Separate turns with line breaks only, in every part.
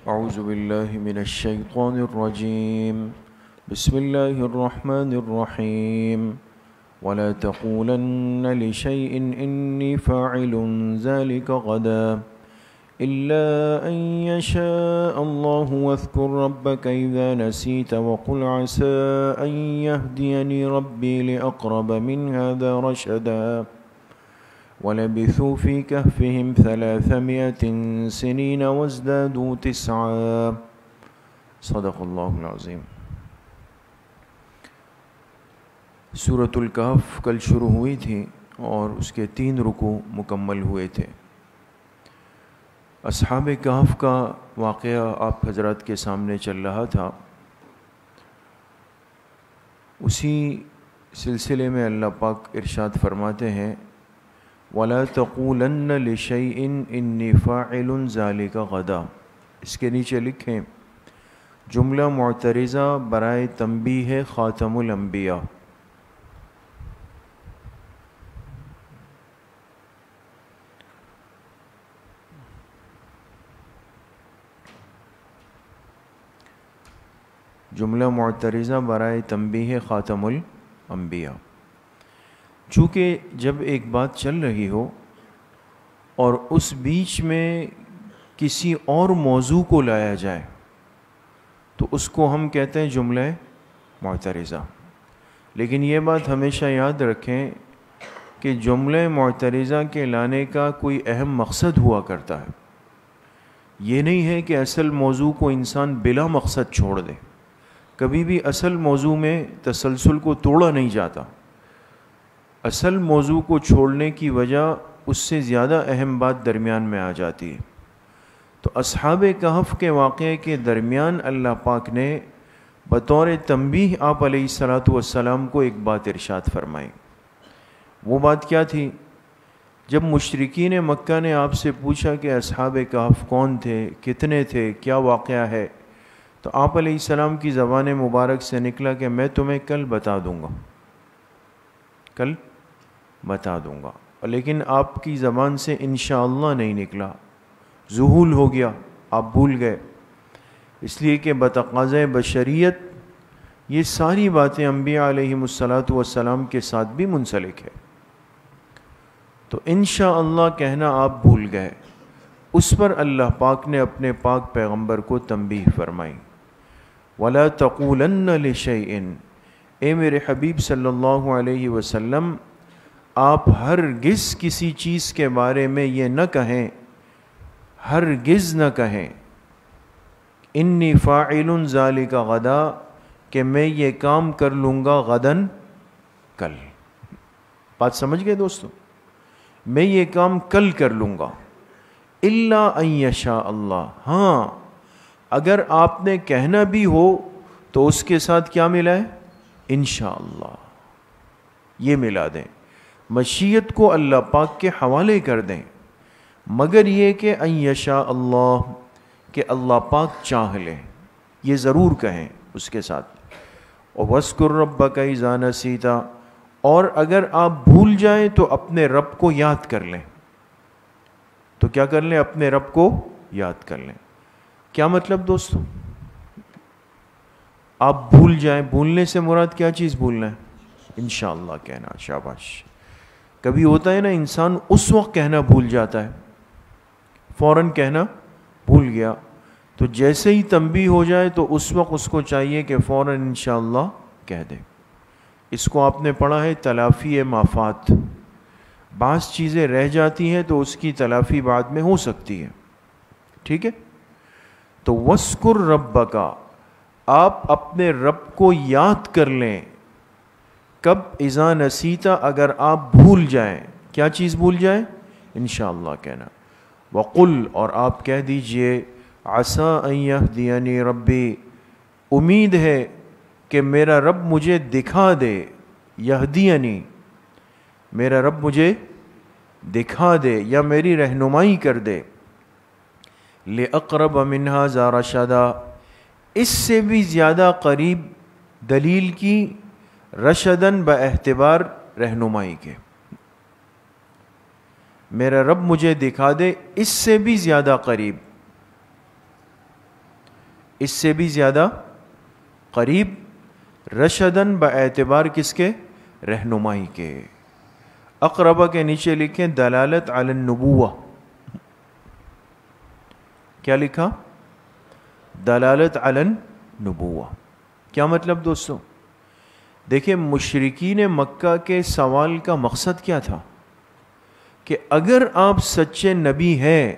اعوذ باللہ من الشیطان الرجیم بسم اللہ الرحمن الرحیم ولا تقولن لشيء إني فاعل ذلك غدا إلا أن يشاء الله واذكر ربك إذا نسيت وقل عسى أن يهديني ربي لأقرب من هذا رشدا ولبثوا في كهفهم 300 سنين وازدادوا 9 صدق اللہ العظیم۔ سورۃ الکہف کل شروع ہوئی تھی اور اس کے 3 رکوع مکمل ہوئے تھے۔ اصحاب کہف کا واقعہ آپ حضرات کے سامنے چل رہا تھا۔ اسی سلسلے میں اللہ پاک ارشاد فرماتے ہیں وَلَا تَقُولَنَّ لِشَيْءٍ إِنِّي فَاعِلٌ ذَلِكَ غَدًا۔ اس کے نیچے لکھیں جملہ معترضہ برائے تنبیہ خاتم الانبیاء۔ جملہ معترضہ برائے تنبیہ خاتم الانبیاء۔ چونکہ جب ایک بات چل رہی ہو اور اس بیچ میں کسی اور موضوع کو لایا جائے تو اس کو ہم کہتے ہیں جملہ معترضہ۔ لیکن یہ بات ہمیشہ یاد رکھیں کہ جملہ معترضہ کے لانے کا کوئی اہم مقصد ہوا کرتا ہے۔ یہ نہیں ہے کہ اصل موضوع کو انسان بلا مقصد چھوڑ دے۔ کبھی بھی اصل موضوع میں تسلسل کو توڑا نہیں جاتا۔ اصل موضوع کو چھوڑنے کی وجہ اس سے زیادہ اہم بات درمیان میں آ جاتی ہے۔ تو اصحاب کہف کے واقعے کے درمیان اللہ پاک نے بطور تنبیہ آپ علیہ السلام کو ایک بات ارشاد فرمائی۔ وہ بات کیا تھی؟ جب مشرکین مکہ نے آپ سے پوچھا کہ اصحاب کہف کون تھے، کتنے تھے، کیا واقعہ ہے، تو آپ علیہ السلام کی زبان مبارک سے نکلا کہ میں تمہیں کل بتا دوں گا، کل بتا دوں گا۔ لیکن آپ کی زبان سے انشاءاللہ نہیں نکلا، ذہول ہو گیا، آپ بھول گئے۔ اس لیے کہ بتقاضۂ بشریت یہ ساری باتیں انبیاء علیہم السلام کے ساتھ بھی منسلک ہے۔ تو انشاءاللہ کہنا آپ بھول گئے۔ اس پر اللہ پاک نے اپنے پاک پیغمبر کو تنبیہ فرمائی وَلَا تَقُولَنَّ لِشَيْءٍ، اے میرے حبیب صلی اللہ علیہ وسلم آپ ہرگز کسی چیز کے بارے میں یہ نہ کہیں، ہرگز نہ کہیں انی فاعل ذالک غدا، کہ میں یہ کام کر لوں گا غدن، کل۔ بات سمجھ گئے دوستو؟ میں یہ کام کل کر لوں گا، الا ان یشاء اللہ، ہاں اگر آپ نے کہنا بھی ہو تو اس کے ساتھ کیا ملا ہے؟ انشاءاللہ، یہ ملا دیں، مشیت کو اللہ پاک کے حوالے کر دیں، مگر یہ کہ ان یشاء اللہ، کہ اللہ پاک چاہ لے، یہ ضرور کہیں اس کے ساتھ۔ وَاذْكُرْ رَبَّكَ إِذَا نَسِيتَ، اور اگر آپ بھول جائیں تو اپنے رب کو یاد کر لیں۔ تو کیا کر لیں؟ اپنے رب کو یاد کر لیں۔ کیا مطلب دوستو؟ آپ بھول جائیں، بھولنے سے مراد کیا چیز بھولنا ہے؟ انشاءاللہ کہنا۔ شاباش۔ کبھی ہوتا ہے نا انسان اس وقت کہنا بھول جاتا ہے، فوراً کہنا بھول گیا، تو جیسے ہی تنبیہ ہو جائے تو اس وقت اس کو چاہیے کہ فوراً انشاءاللہ کہہ دے۔ اس کو آپ نے پڑھا ہے تلافی مافات۔ بعض چیزیں رہ جاتی ہیں تو اس کی تلافی بعد میں ہو سکتی ہے، ٹھیک ہے؟ تو وَاذْكُرْ رَبَّكَ، آپ اپنے رب کو یاد کر لیں۔ کب؟ اذا نسیتا، اگر آپ بھول جائیں۔ کیا چیز بھول جائیں؟ انشاءاللہ کہنا۔ وقل، اور آپ کہہ دیجئے عسیٰ ان یہدینی ربی، امید ہے کہ میرا رب مجھے دکھا دے، یہدینی، میرا رب مجھے دکھا دے یا میری رہنمائی کر دے، لِأَقْرَبَ مِنْ هَذَا رَشَدًا، اس سے بھی زیادہ قریب دلیل کی، رشدن باعتبار رہنمائی کے۔ میرا رب مجھے دکھا دے اس سے بھی زیادہ قریب، اس سے بھی زیادہ قریب، رشدن باعتبار کس کے؟ رہنمائی کے۔ اقربہ کے نیچے لکھیں دلالت علی النبوہ۔ کیا لکھا؟ دلالت علی النبوہ۔ کیا مطلب دوستو؟ دیکھیں مشرکین مکہ کے سوال کا مقصد کیا تھا کہ اگر آپ سچے نبی ہیں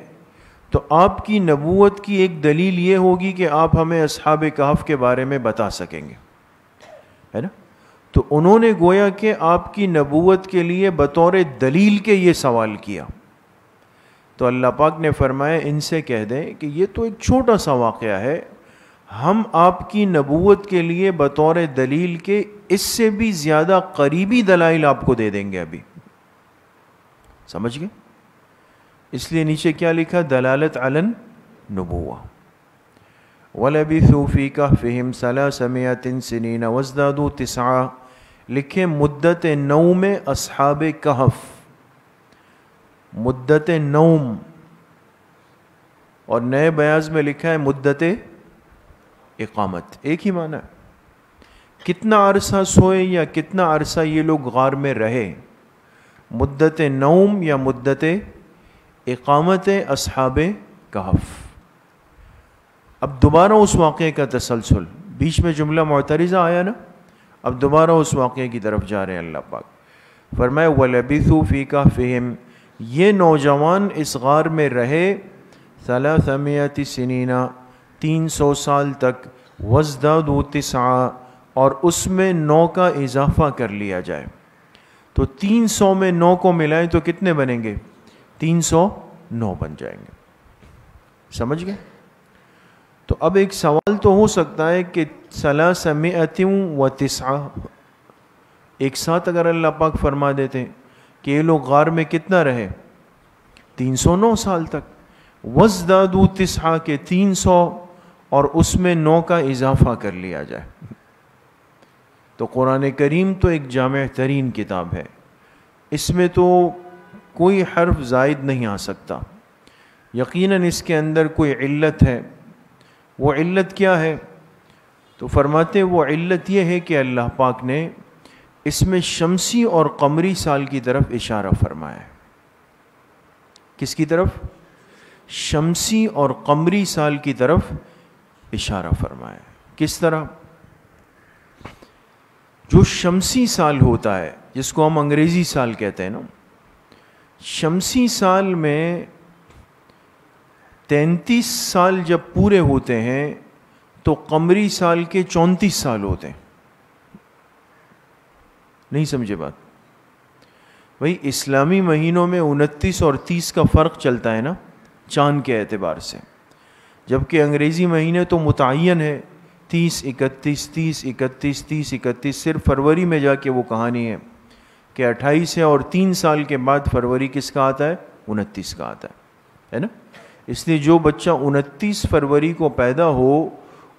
تو آپ کی نبوت کی ایک دلیل یہ ہوگی کہ آپ ہمیں اصحاب کہف کے بارے میں بتا سکیں گے، ہے نا؟ تو انہوں نے گویا کہ آپ کی نبوت کے لیے بطور دلیل کے یہ سوال کیا، تو اللہ پاک نے فرمایا ان سے کہہ دیں کہ یہ تو ایک چھوٹا سا واقعہ ہے، ہم آپ کی نبوت کے لیے بطور دلیل کے اس سے بھی زیادہ قریبی دلائل آپ کو دے دیں گے ابھی۔ سمجھ گئے؟ اس لیے نیچے کیا لکھا؟ دلالت علی النبوہ۔ وَلَبِثُوا فِي كَهْفِهِمْ 300 سِنِينَ وَازْدَادُوا 9، لکھیں مدت نوم اصحاب کہف، مدت نوم، اور نئے بیاض میں لکھا ہے مدت اقامت، ایک ہی معنی ہے۔ کتنا عرصہ سوئے یا کتنا عرصہ یہ لوگ غار میں رہے، مدت نوم یا مدت اقامت اصحاب کہف۔ اب دوبارہ اس واقعے کا تسلسل، بیچ میں جملہ معترضہ آیا نا، اب دوبارہ اس واقعے کی طرف جا رہے ہیں۔ اللہ پاک فرمائے وَلَبِثُوا فِي كَهْفِهِمْ، یہ نوجوان اس غار میں رہے 300 سنین، 300 سال تک، وَازْدَادُوا 9، اور اس میں 9 کا اضافہ کر لیا جائے، تو 300 میں 9 کو ملائیں تو کتنے بنیں گے؟ 309 بن جائیں گے۔ سمجھ گئے؟ تو اب ایک سوال تو ہو سکتا ہے کہ 309 ایک ساتھ اگر اللہ پاک فرما دیتے کہ یہ لوگ غار میں کتنا رہے؟ 309 سال تک، وَازْدَادُوا 9 کے 300 اور اس میں 9 کا اضافہ کر لیا جائے، تو قرآن کریم تو ایک جامع ترین کتاب ہے، اس میں تو کوئی حرف زائد نہیں آ سکتا، یقیناً اس کے اندر کوئی علت ہے۔ وہ علت کیا ہے؟ تو فرماتے وہ علت یہ ہے کہ اللہ پاک نے اس میں شمسی اور قمری سال کی طرف اشارہ فرمایا ہے۔ کس کی طرف؟ شمسی اور قمری سال کی طرف اشارہ فرمایا ہے۔ کس طرح؟ جو شمسی سال ہوتا ہے جس کو ہم انگریزی سال کہتے ہیں نا، شمسی سال میں 33 سال جب پورے ہوتے ہیں تو قمری سال کے 34 سال ہوتے ہیں۔ نہیں سمجھے بات؟ بھئی اسلامی مہینوں میں 29 اور 30 کا فرق چلتا ہے نا چاند کے اعتبار سے، جبکہ انگریزی مہینے تو متعین ہے 30 31 30 31 30 31۔ صرف فروری میں جا کے وہ کہانی ہے کہ 28 ہے اور 3 سال کے بعد فروری کس کا آتا ہے؟ 29 کا آتا ہے نا؟ اس لیے جو بچہ 29 فروری کو پیدا ہو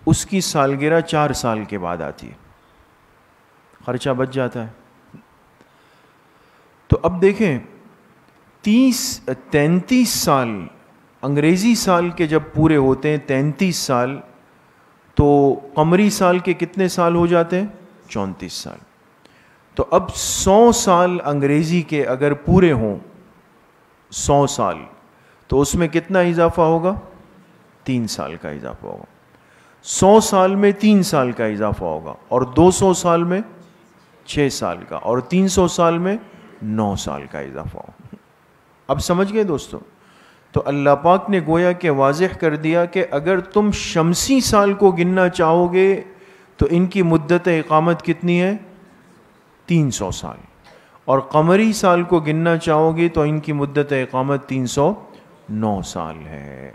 اس کی سالگرہ 4 سال کے بعد آتی ہے، خرچہ بچ جاتا ہے۔ تو اب دیکھیں 33 سال انگریزی سال کے جب پورے ہوتے ہیں 33 سال، تو قمری سال کے کتنے سال ہو جاتے ہیں؟ 34 سال۔ تو اب 100 سال انگریزی کے اگر پورے ہوں 100 سال، تو اس میں کتنا اضافہ ہوگا؟ 3 سال کا اضافہ ہوگا۔ 100 سال میں 3 سال کا اضافہ ہوگا، اور 200 سال میں 6 سال کا، اور 300 سال میں 9 سال کا اضافہ ہوگا۔ اب سمجھ گئے دوستو؟ تو اللہ پاک نے گویا کہ واضح کر دیا کہ اگر تم شمسی سال کو گننا چاہو گے تو ان کی مدت اقامت کتنی ہے؟ 300 سال، اور قمری سال کو گننا چاہو گے تو ان کی مدت اقامت 309 سال ہے۔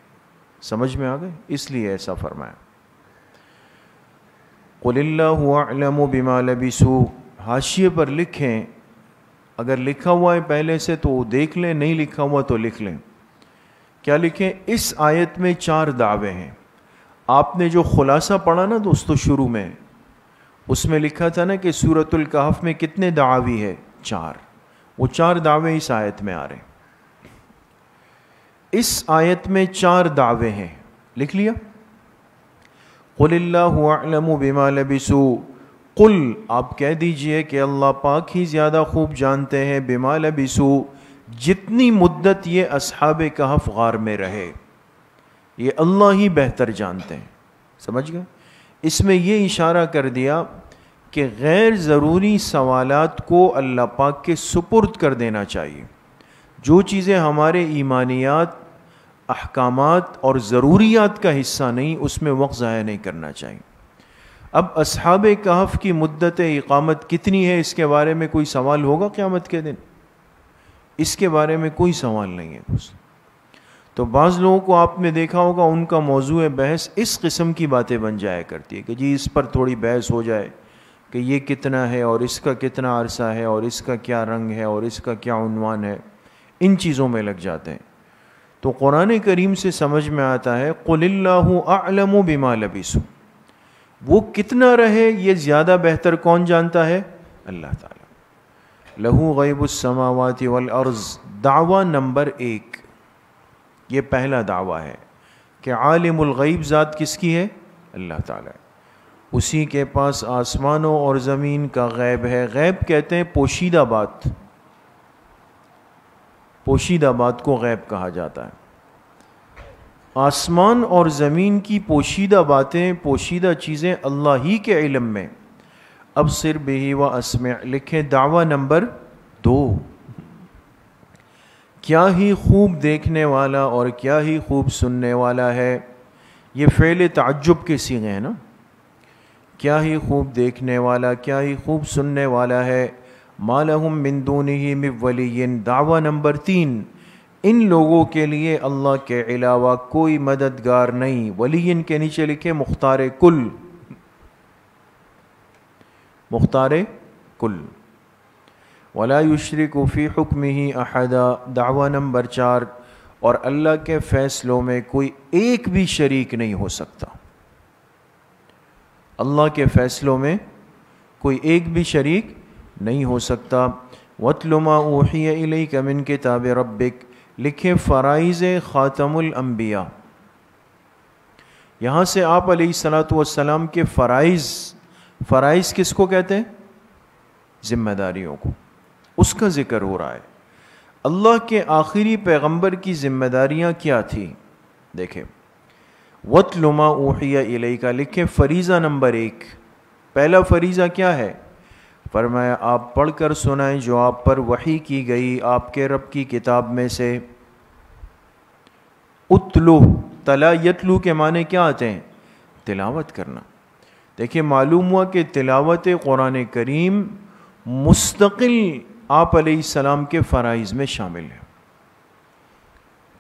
سمجھ میں آ گئے؟ اس لیے ایسا فرمایا۔ قُلِ اللَّهُ أَعْلَمُ بِمَا لَبِثُوا، حاشیے پر لکھیں، اگر لکھا ہوا ہے پہلے سے تو دیکھ لیں، نہیں لکھا ہوا تو لکھ لیں۔ کیا لکھیں؟ اس آیت میں 4 دعوے ہیں۔ آپ نے جو خلاصہ پڑھا نا دوستو شروع میں، اس میں لکھا تھا نا کہ سورۃ الکہف میں کتنے دعاوی ہے؟ 4۔ وہ 4 دعوے اس آیت میں آ رہے ہیں۔ اس آیت میں 4 دعوے ہیں، لکھ لیا؟ قل اللہ اعلم بما لبثوا، قل آپ کہہ دیجئے کہ اللہ پاک ہی زیادہ خوب جانتے ہیں، بما لبثوا جتنی مدت یہ اصحاب کہف غار میں رہے، یہ اللہ ہی بہتر جانتے ہیں. سمجھ گئے؟ اس میں یہ اشارہ کر دیا کہ غیر ضروری سوالات کو اللہ پاک کے سپرد کر دینا چاہیے. جو چیزیں ہمارے ایمانیات، احکامات اور ضروریات کا حصہ نہیں، اس میں وقت ضائع نہیں کرنا چاہیے. اب اصحاب کہف کی مدت اقامت کتنی ہے، اس کے بارے میں کوئی سوال ہوگا قیامت کے دن؟ اس کے بارے میں کوئی سوال نہیں ہے. تو بعض لوگوں کو آپ نے دیکھا ہوگا ان کا موضوع بحث اس قسم کی باتیں بن جایا کرتی ہے کہ جی اس پر تھوڑی بحث ہو جائے کہ یہ کتنا ہے اور اس کا کتنا عرصہ ہے اور اس کا کیا رنگ ہے اور اس کا کیا عنوان ہے، ان چیزوں میں لگ جاتے ہیں. تو قرآن کریم سے سمجھ میں آتا ہے قل اللہ اعلم بما لبثوا، وہ کتنا رہے یہ زیادہ بہتر کون جانتا ہے؟ اللہ تعالیٰ. لہو غیب السماوات والارض، دعویٰ نمبر 1، یہ پہلا دعویٰ ہے کہ عالم الغیب ذات کس کی ہے؟ اللہ تعالیٰ. اسی کے پاس آسمانوں اور زمین کا غیب ہے. غیب کہتے ہیں پوشیدہ بات، پوشیدہ بات کو غیب کہا جاتا ہے. آسمان اور زمین کی پوشیدہ باتیں، پوشیدہ چیزیں اللہ ہی کے علم میں. ابصر بہ و اسمع، لکھیں دعویٰ نمبر 2. کیا ہی خوب دیکھنے والا اور کیا ہی خوب سننے والا ہے. یہ فعل تعجب کے صیغے ہیں نا. کیا ہی خوب دیکھنے والا، کیا ہی خوب سننے والا ہے. ما لہم من دونہ من ولی، دعویٰ نمبر 3، ان لوگوں کے لیے اللہ کے علاوہ کوئی مددگار نہیں. ولی کے نیچے لکھے مختار کل، مختار کل. ولا یشرک فی حکمہ احدا، دعویٰ نمبر 4، اور اللہ کے فیصلوں میں کوئی ایک بھی شریک نہیں ہو سکتا. اللہ کے فیصلوں میں کوئی ایک بھی شریک نہیں ہو سکتا. وَاتْلُ مَا أُوحِيَ إِلَيْكَ مِن كِتَابِ رَبِّكَ، لکھیں فرائض خاتم الانبیاء. یہاں سے آپ علیہ الصلوۃ والسلام کے فرائض، فرائض کس کو کہتے ہیں؟ ذمہ داریوں کو، اس کا ذکر ہو رہا ہے. اللہ کے آخری پیغمبر کی ذمہ داریاں کیا تھیں؟ دیکھیں وَاتْلُ مَا أُوحِيَ إِلَيْكَ، لکھیں فریضہ نمبر 1. پہلا فریضہ کیا ہے؟ فرمایا آپ پڑھ کر سنائیں جو آپ پر وحی کی گئی آپ کے رب کی کتاب میں سے. اتلو، تلا یتلو کے معنی کیا آتے ہیں؟ تلاوت کرنا. دیکھیں معلوم ہوا کہ تلاوت قرآن کریم مستقل آپ علیہ السلام کے فرائض میں شامل ہے.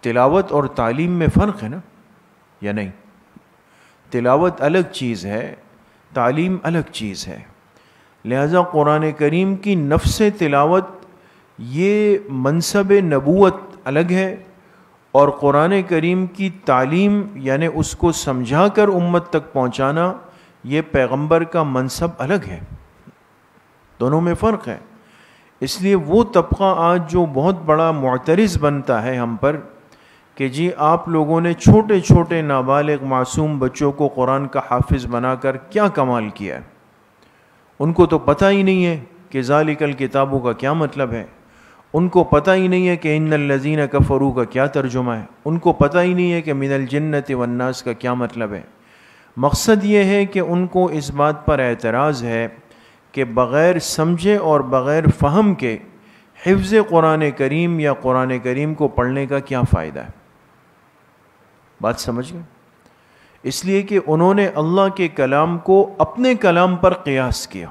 تلاوت اور تعلیم میں فرق ہے نا، یا نہیں؟ تلاوت الگ چیز ہے، تعلیم الگ چیز ہے. لہذا قرآن کریم کی نفس تلاوت یہ منصب نبوت الگ ہے، اور قرآن کریم کی تعلیم یعنی اس کو سمجھا کر امت تک پہنچانا یہ پیغمبر کا منصب الگ ہے. دونوں میں فرق ہے. اس لیے وہ طبقہ آج جو بہت بڑا معترض بنتا ہے ہم پر کہ جی آپ لوگوں نے چھوٹے چھوٹے نابالغ معصوم بچوں کو قرآن کا حافظ بنا کر کیا کمال کیا ہے. ان کو تو پتہ ہی نہیں ہے کہ ذالک الکتابوں کا کیا مطلب ہے. ان کو پتہ ہی نہیں ہے کہ ان الذین کفروا کا کیا ترجمہ ہے. ان کو پتہ ہی نہیں ہے کہ من الجنۃ والناس کا کیا مطلب ہے. مقصد یہ ہے کہ ان کو اس بات پر اعتراض ہے کہ بغیر سمجھے اور بغیر فہم کے حفظ قرآن کریم یا قرآن کریم کو پڑھنے کا کیا فائدہ ہے. بات سمجھ گئے؟ اس لیے کہ انہوں نے اللہ کے کلام کو اپنے کلام پر قیاس کیا،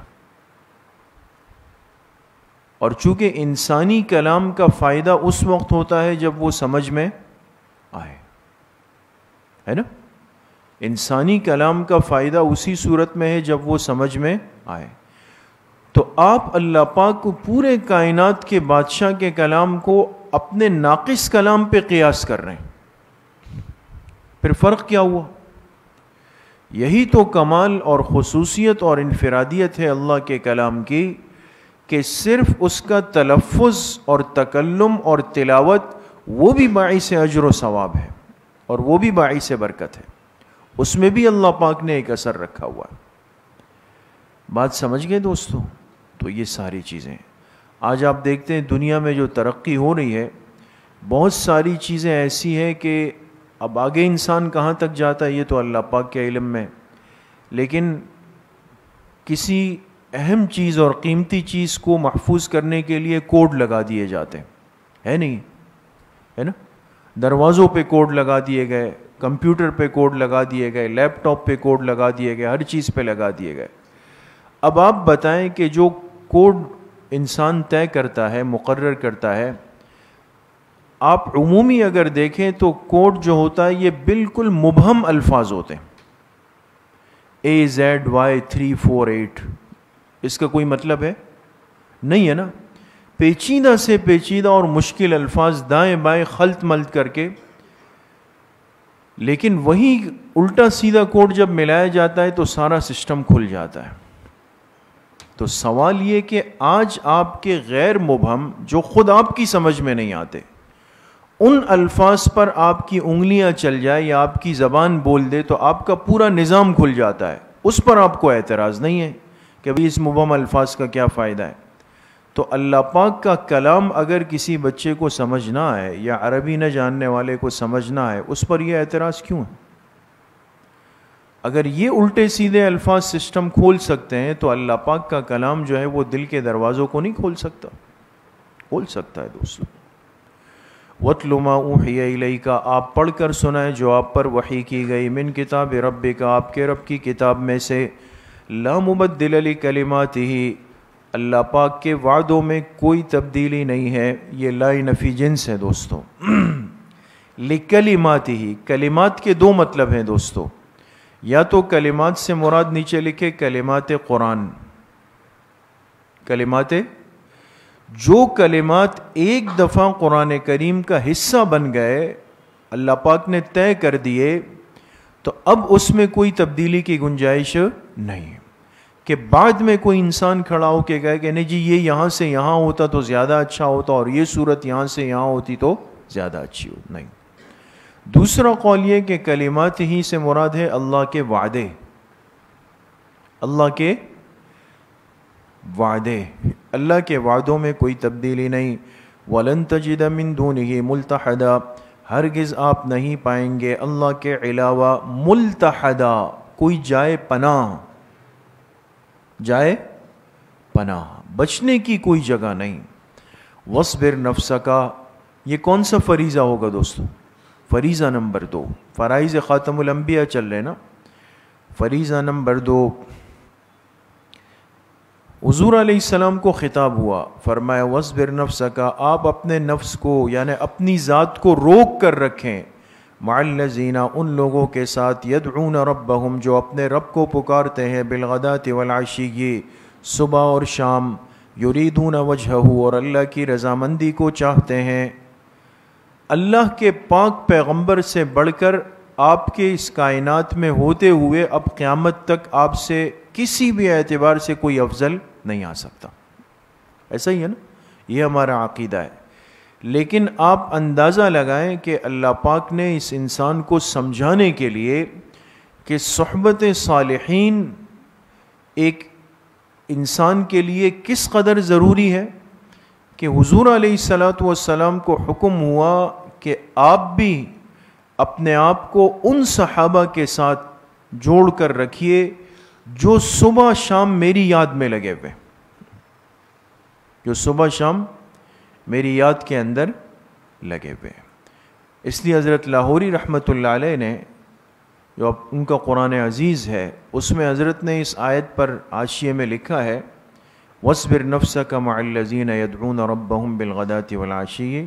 اور چونکہ انسانی کلام کا فائدہ اس وقت ہوتا ہے جب وہ سمجھ میں آئے، ہے نا؟ انسانی کلام کا فائدہ اسی صورت میں ہے جب وہ سمجھ میں آئے. تو آپ اللہ پاک کو پورے کائنات کے بادشاہ کے کلام کو اپنے ناقص کلام پہ قیاس کر رہے ہیں. پھر فرق کیا ہوا؟ یہی تو کمال اور خصوصیت اور انفرادیت ہے اللہ کے کلام کی کہ صرف اس کا تلفظ اور تکلم اور تلاوت وہ بھی باعث اجر و ثواب ہے اور وہ بھی باعث برکت ہے، اس میں بھی اللہ پاک نے ایک اثر رکھا ہوا ہے۔ بات سمجھ گئے دوستو؟ تو یہ ساری چیزیں آج آپ دیکھتے ہیں دنیا میں جو ترقی ہو رہی ہے، بہت ساری چیزیں ایسی ہیں کہ اب آگے انسان کہاں تک جاتا ہے یہ تو اللہ پاک کے علم میں، لیکن کسی اہم چیز اور قیمتی چیز کو محفوظ کرنے کے لیے کوڈ لگا دیے جاتے ہیں، ہے نہیں؟ ہے نا؟ دروازوں پہ کوڈ لگا دیے گئے، کمپیوٹر پہ کوڈ لگا دیے گئے، لیپ ٹاپ پہ کوڈ لگا دیے گئے، ہر چیز پہ لگا دیے گئے۔ اب آپ بتائیں کہ جو کوڈ انسان طے کرتا ہے، مقرر کرتا ہے، آپ عمومی اگر دیکھیں تو کوڈ جو ہوتا ہے یہ بالکل مبہم الفاظ ہوتے ہیں، AZY348، اس کا کوئی مطلب ہے نہیں، ہے نا؟ پیچیدہ سے پیچیدہ اور مشکل الفاظ دائیں بائیں خلط ملط کر کے، لیکن وہی الٹا سیدھا کوڈ جب ملایا جاتا ہے تو سارا سسٹم کھل جاتا ہے۔ تو سوال یہ کہ آج آپ کے غیر مبہم جو خود آپ کی سمجھ میں نہیں آتے، ان الفاظ پر آپ کی انگلیاں چل جائے یا آپ کی زبان بول دے تو آپ کا پورا نظام کھل جاتا ہے، اس پر آپ کو اعتراض نہیں ہے کہ بھئی اس مبہم الفاظ کا کیا فائدہ ہے۔ تو اللہ پاک کا کلام اگر کسی بچے کو سمجھ نہ آئے یا عربی نہ جاننے والے کو سمجھ نہ آئے، اس پر یہ اعتراض کیوں ہے؟ اگر یہ الٹے سیدھے الفاظ سسٹم کھول سکتے ہیں تو اللہ پاک کا کلام جو ہے وہ دل کے دروازوں کو نہیں کھول سکتا؟ کھول سکتا ہے دوستو۔ وَاتْلُ مَا أُوحِيَ إِلَيْكَ، آپ پڑھ کر سنائیں جو آپ پر وحی کی گئی، من کتاب ربک، آپ کے رب کی کتاب میں سے، لا مبدل لکلماتہ، اللہ پاک کے وعدوں میں کوئی تبدیلی نہیں ہے، یہ لا نفی جنس ہے دوستو۔ لکلماتہ، کلمات کے دو مطلب ہیں دوستو، یا تو کلمات سے مراد نیچے لکھے کلمات قرآن، کلمات، جو کلمات ایک دفعہ قرآن کریم کا حصہ بن گئے، اللہ پاک نے طے کر دیے، تو اب اس میں کوئی تبدیلی کی گنجائش نہیں کہ بعد میں کوئی انسان کھڑا ہو کے کہے کہ نہیں جی یہ یہاں سے یہاں ہوتا تو زیادہ اچھا ہوتا اور یہ صورت یہاں سے یہاں ہوتی تو زیادہ اچھی ہوتی، نہیں۔ دوسرا قول یہ کہ کلمات ہی سے مراد ہے اللہ کے وعدے، اللہ کے وعدے، اللہ کے وعدوں میں کوئی تبدیلی نہیں۔ وَلَن تَجِدَ مِن دُونِهِ مُلْتَحَدًا، ہرگز آپ نہیں پائیں گے اللہ کے علاوہ ملتحدا، کوئی جائے پناہ، جائے پناہ، بچنے کی کوئی جگہ نہیں۔ وَاصْبِرْ نَفْسَكَ، یہ کون سا فریضہ ہوگا دوستو؟ فریضہ نمبر 2، فرائض خاتم الانبیاء چل رہے نا، فریضہ نمبر 2، حضور علیہ السلام کو خطاب ہوا، فرمایا وَاصْبِرْ نَفْسَكَ، آپ اپنے نفس کو یعنی اپنی ذات کو روک کر رکھیں، مع الذین، ان لوگوں کے ساتھ، یدعون ربہم، جو اپنے رب کو پکارتے ہیں، بالغداۃ والعشی، صبح اور شام، یریدون وجہہ، اور اللہ کی رضامندی کو چاہتے ہیں۔ اللہ کے پاک پیغمبر سے بڑھ کر آپ کے اس کائنات میں ہوتے ہوئے اب قیامت تک آپ سے کسی بھی اعتبار سے کوئی افضل نہیں آ سکتا، ایسا ہی ہے نا، یہ ہمارا عقیدہ ہے۔ لیکن آپ اندازہ لگائیں کہ اللہ پاک نے اس انسان کو سمجھانے کے لیے کہ صحبت صالحین ایک انسان کے لیے کس قدر ضروری ہے، کہ حضور علیہ السلام کو حکم ہوا کہ آپ بھی اپنے آپ کو ان صحابہ کے ساتھ جوڑ کر رکھیے جو صبح شام میری یاد میں لگے ہوئے، جو صبح شام میری یاد کے اندر لگے ہوئے۔ اس لیے حضرت لاہوری رحمۃ اللہ علیہ نے، جو ان کا قرآن عزیز ہے، اس میں حضرت نے اس آیت پر حاشیے میں لکھا ہے وَاصْبِرْ نَفْسَكَ مَعَ الَّذِينَ يَدْعُونَ رَبَّهُمْ بِالْغَدَاةِ وَالْعَشِيِّ،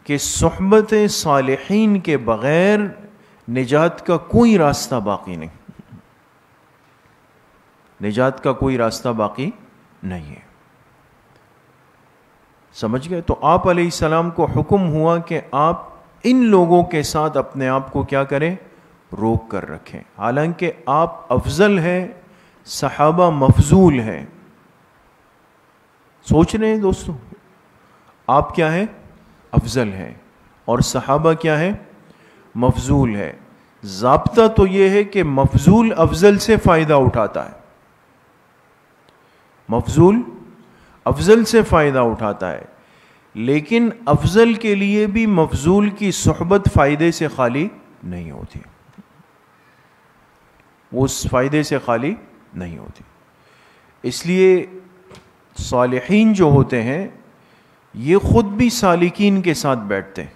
کہ صحبت صالحین کے بغیر نجات کا کوئی راستہ باقی نہیں، نجات کا کوئی راستہ باقی نہیں ہے۔ سمجھ گئے؟ تو آپ علیہ السلام کو حکم ہوا کہ آپ ان لوگوں کے ساتھ اپنے آپ کو کیا کریں؟ روک کر رکھیں، حالانکہ آپ افضل ہیں، صحابہ مفضول ہیں۔ سوچ رہے ہیں دوستو، آپ کیا ہیں؟ افضل ہیں، اور صحابہ کیا ہے؟ مفضول ہے۔ ضابطہ تو یہ ہے کہ مفضول افضل سے فائدہ اٹھاتا ہے، مفضول افضل سے فائدہ اٹھاتا ہے، لیکن افضل کے لیے بھی مفضول کی صحبت فائدے سے خالی نہیں ہوتی، وہ اس فائدے سے خالی نہیں ہوتی۔ اس لیے صالحین جو ہوتے ہیں یہ خود بھی سالکین کے ساتھ بیٹھتے ہیں۔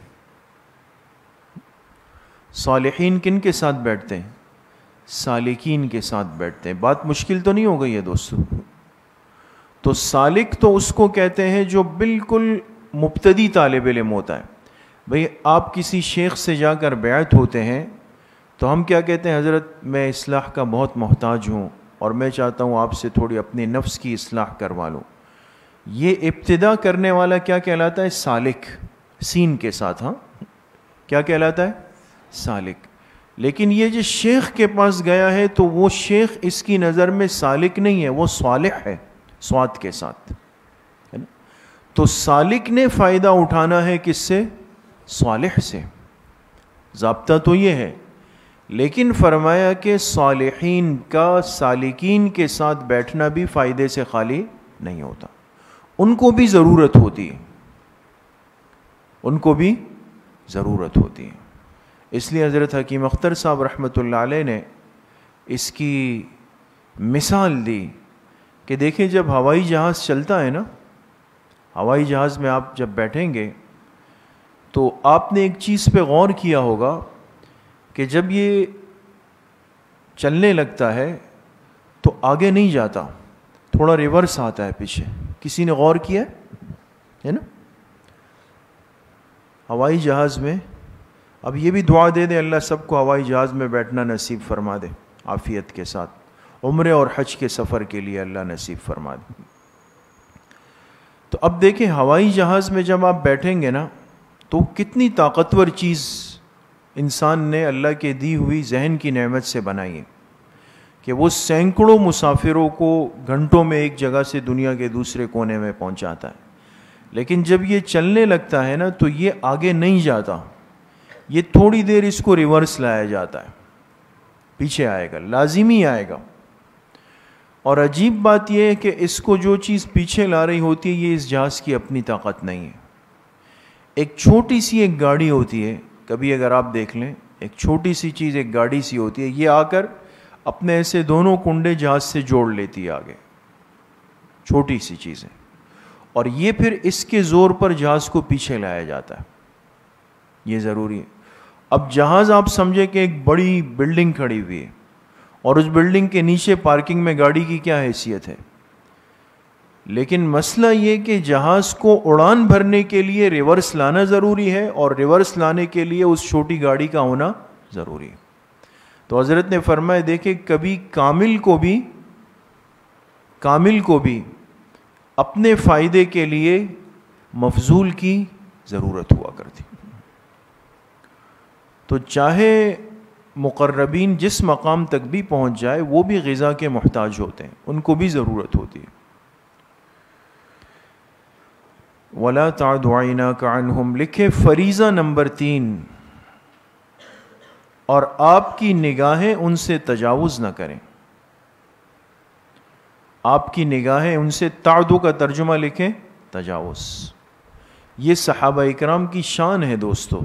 صالحین کن کے ساتھ بیٹھتے ہیں؟ سالکین کے ساتھ بیٹھتے ہیں۔ بات مشکل تو نہیں ہو گئی ہے دوستو؟ تو سالک تو اس کو کہتے ہیں جو بالکل مبتدی طالب علم ہوتا ہے۔ بھئی آپ کسی شیخ سے جا کر بیعت ہوتے ہیں تو ہم کیا کہتے ہیں؟ حضرت میں اصلاح کا بہت محتاج ہوں اور میں چاہتا ہوں آپ سے تھوڑی اپنے نفس کی اصلاح کروا لوں۔ یہ ابتدا کرنے والا کیا کہلاتا ہے؟ سالک، سین کے ساتھ، ہاں کیا کہلاتا ہے؟ سالک۔ لیکن یہ جو شیخ کے پاس گیا ہے تو وہ شیخ اس کی نظر میں سالک نہیں ہے، وہ صالح ہے، سواد کے ساتھ، ہے نا؟ تو سالک نے فائدہ اٹھانا ہے کس سے؟ صالح سے۔ ضابطہ تو یہ ہے، لیکن فرمایا کہ صالحین کا سالکین کے ساتھ بیٹھنا بھی فائدے سے خالی نہیں ہوتا، ان کو بھی ضرورت ہوتی ہے، ان کو بھی ضرورت ہوتی ہے۔ اس لیے حضرت حکیم اختر صاحب رحمۃ اللہ علیہ نے اس کی مثال دی کہ دیکھیں جب ہوائی جہاز چلتا ہے نا، ہوائی جہاز میں آپ جب بیٹھیں گے تو آپ نے ایک چیز پہ غور کیا ہوگا کہ جب یہ چلنے لگتا ہے تو آگے نہیں جاتا، تھوڑا ریورس آتا ہے پیچھے۔ کسی نے غور کیا ہے نا؟ ہوائی جہاز میں اب یہ بھی دعا دے دیں اللہ سب کو ہوائی جہاز میں بیٹھنا نصیب فرما دے عافیت کے ساتھ، عمرے اور حج کے سفر کے لیے اللہ نصیب فرما دے۔ تو اب دیکھیں ہوائی جہاز میں جب آپ بیٹھیں گے نا تو کتنی طاقتور چیز انسان نے اللہ کے دی ہوئی ذہن کی نعمت سے بنائی ہے کہ وہ سینکڑوں مسافروں کو گھنٹوں میں ایک جگہ سے دنیا کے دوسرے کونے میں پہنچاتا ہے۔ لیکن جب یہ چلنے لگتا ہے نا تو یہ آگے نہیں جاتا، یہ تھوڑی دیر اس کو ریورس لایا جاتا ہے، پیچھے آئے گا، لازمی آئے گا۔ اور عجیب بات یہ ہے کہ اس کو جو چیز پیچھے لا رہی ہوتی ہے یہ اس جہاز کی اپنی طاقت نہیں ہے۔ ایک چھوٹی سی ایک گاڑی ہوتی ہے، کبھی اگر آپ دیکھ لیں ایک چھوٹی سی چیز ایک گاڑی سی ہوتی ہے، یہ آ کر اپنے ایسے دونوں کنڈے جہاز سے جوڑ لیتی ہے آگے، چھوٹی سی چیز ہے، اور یہ پھر اس کے زور پر جہاز کو پیچھے لایا جاتا ہے، یہ ضروری ہے۔ اب جہاز آپ سمجھے کہ ایک بڑی بلڈنگ کھڑی ہوئی ہے اور اس بلڈنگ کے نیچے پارکنگ میں گاڑی کی کیا حیثیت ہے، لیکن مسئلہ یہ کہ جہاز کو اڑان بھرنے کے لیے ریورس لانا ضروری ہے اور ریورس لانے کے لیے اس چھوٹی گاڑی کا ہونا ضروری ہے۔ تو حضرت نے فرمایا دیکھیں کبھی کامل کو بھی اپنے فائدے کے لیے مفضول کی ضرورت ہوا کرتی۔ تو چاہے مقربین جس مقام تک بھی پہنچ جائے وہ بھی غذا کے محتاج ہوتے ہیں، ان کو بھی ضرورت ہوتی ہے۔ وَلَا تَعْدُ عَيْنَاكَ عَنْهُمْ لکھے فریضہ نمبر 3، اور آپ کی نگاہیں ان سے تجاوز نہ کریں۔ آپ کی نگاہیں ان سے، تعدو کا ترجمہ لکھیں تجاوز۔ یہ صحابہ اکرام کی شان ہے دوستو،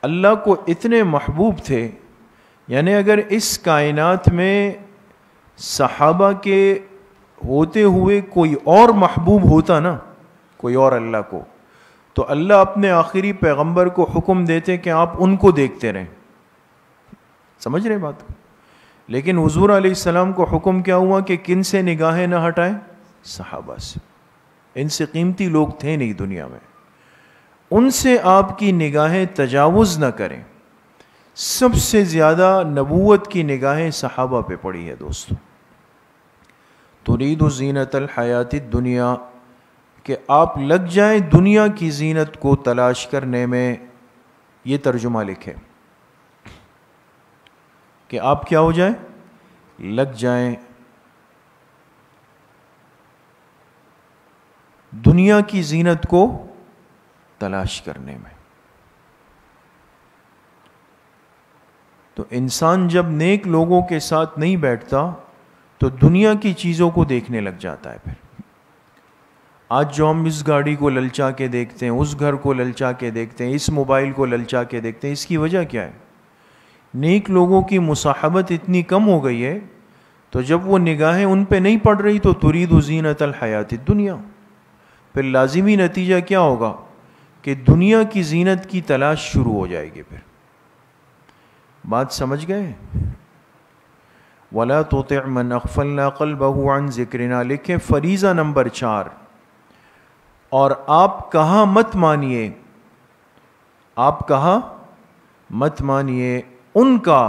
اللہ کو اتنے محبوب تھے، یعنی اگر اس کائنات میں صحابہ کے ہوتے ہوئے کوئی اور محبوب ہوتا نا، کوئی اور اللہ کو، تو اللہ اپنے آخری پیغمبر کو حکم دیتے کہ آپ ان کو دیکھتے رہیں۔ سمجھ رہے بات کو؟ لیکن حضور علیہ السلام کو حکم کیا ہوا کہ کن سے نگاہیں نہ ہٹائیں؟ صحابہ سے۔ ان سے قیمتی لوگ تھے نہیں دنیا میں، ان سے آپ کی نگاہیں تجاوز نہ کریں۔ سب سے زیادہ نبوت کی نگاہیں صحابہ پہ پڑی ہے دوستو۔ ترید زینت الحیات الدنیا، کہ آپ لگ جائیں دنیا کی زینت کو تلاش کرنے میں، یہ ترجمہ لکھے کہ آپ کیا ہو جائیں؟ لگ جائیں دنیا کی زینت کو تلاش کرنے میں۔ تو انسان جب نیک لوگوں کے ساتھ نہیں بیٹھتا تو دنیا کی چیزوں کو دیکھنے لگ جاتا ہے. پھر آج جو ہم اس گاڑی کو للچا کے دیکھتے ہیں, اس گھر کو للچا کے دیکھتے ہیں, اس موبائل کو للچا کے دیکھتے ہیں, اس کی وجہ کیا ہے؟ نیک لوگوں کی مصاحبت اتنی کم ہو گئی ہے, تو جب وہ نگاہیں ان پہ نہیں پڑ رہی تو ترید زینت الحیات الدنیا, پھر لازمی نتیجہ کیا ہوگا کہ دنیا کی زینت کی تلاش شروع ہو جائے گی. پھر بات سمجھ گئے؟ وَلَا تُطِعْ مَنْ أَغْفَلْنَا قَلْبَهُ عَنْ ذِكْرِنَا لکھیں فریضہ نمبر 4. اور آپ کہاں مت مانیے, آپ کہاں مت مانیے ان کا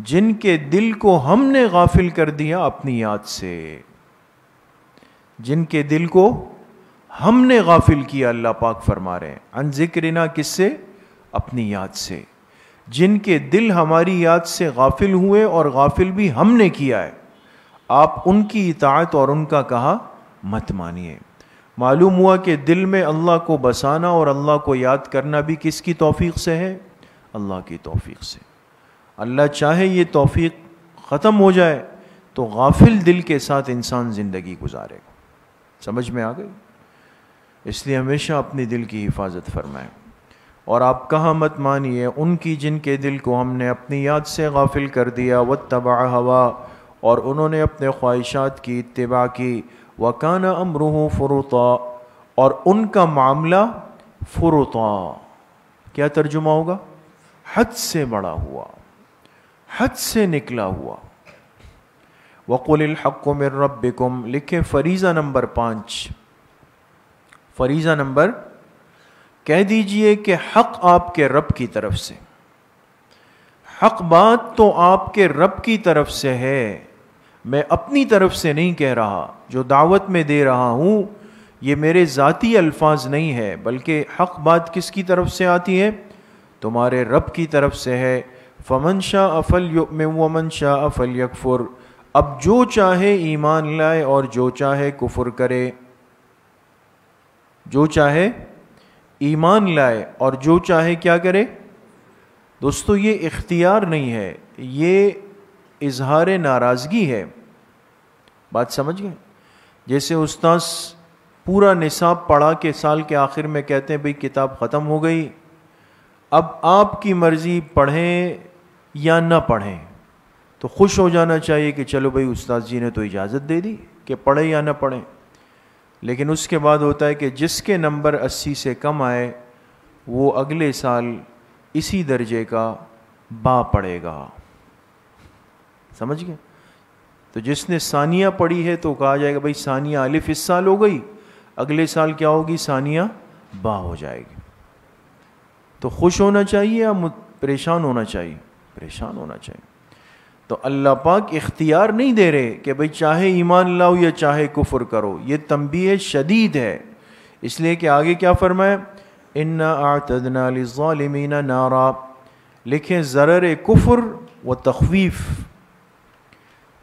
جن کے دل کو ہم نے غافل کر دیا اپنی یاد سے, جن کے دل کو ہم نے غافل کیا. اللہ پاک فرما رہے ہیں عن ذکرنا, کس سے؟ اپنی یاد سے. جن کے دل ہماری یاد سے غافل ہوئے اور غافل بھی ہم نے کیا ہے, آپ ان کی اطاعت اور ان کا کہا مت مانیے. معلوم ہوا کہ دل میں اللہ کو بسانا اور اللہ کو یاد کرنا بھی کس کی توفیق سے ہے؟ اللہ کی توفیق سے. اللہ چاہے یہ توفیق ختم ہو جائے تو غافل دل کے ساتھ انسان زندگی گزارے گا. سمجھ میں آ گئی؟ اس لیے ہمیشہ اپنے دل کی حفاظت فرمائیں. اور آپ کہاں مت مانیے ان کی جن کے دل کو ہم نے اپنی یاد سے غافل کر دیا. واتبع ہوا, اور انہوں نے اپنے خواہشات کی اتباع کی. وکان امرہ فرطا, اور ان کا معاملہ فرطا, کیا ترجمہ ہوگا؟ حد سے بڑا ہوا, حد سے نکلا ہوا. وقل الحق من ربکم لکھیں فریضہ نمبر 5. فریضہ نمبر, کہہ دیجئے کہ حق آپ کے رب کی طرف سے. حق بات تو آپ کے رب کی طرف سے ہے, میں اپنی طرف سے نہیں کہہ رہا. جو دعوت میں دے رہا ہوں یہ میرے ذاتی الفاظ نہیں ہے, بلکہ حق بات کس کی طرف سے آتی ہے؟ تمہارے رب کی طرف سے ہے. فمن شاء فلیؤمن ومن شاء فلیکفر, اب جو چاہے ایمان لائے اور جو چاہے کفر کرے. جو چاہے ایمان لائے اور جو چاہے کیا کرے؟ دوستو یہ اختیار نہیں ہے, یہ اظہار ناراضگی ہے. بات سمجھ گئے؟ جیسے استاذ پورا نصاب پڑھا کے سال کے آخر میں کہتے ہیں بھئی کتاب ختم ہو گئی, اب آپ کی مرضی پڑھیں یا نہ پڑھیں. تو خوش ہو جانا چاہیے کہ چلو بھئی استاذ جی نے تو اجازت دے دی کہ پڑھیں یا نہ پڑھیں. لیکن اس کے بعد ہوتا ہے کہ جس کے نمبر 80 سے کم آئے وہ اگلے سال اسی درجے کا با پڑھے گا. سمجھ گئے؟ تو جس نے ثانیہ پڑھی ہے تو کہا جائے گا بھئی ثانیہ الف اس سال ہو گئی, اگلے سال کیا ہوگی؟ ثانیہ با ہو جائے گی. تو خوش ہونا چاہیے یا پریشان ہونا چاہیے؟ پریشان ہونا چاہیے. تو اللہ پاک اختیار نہیں دے رہے کہ بھئی چاہے ایمان لاؤ یا چاہے کفر کرو. یہ تنبیہ شدید ہے, اس لیے کہ آگے کیا فرمایا؟ انا اعتدنا للظالمین نارا. لکھیں ضرر کفر و تخویف,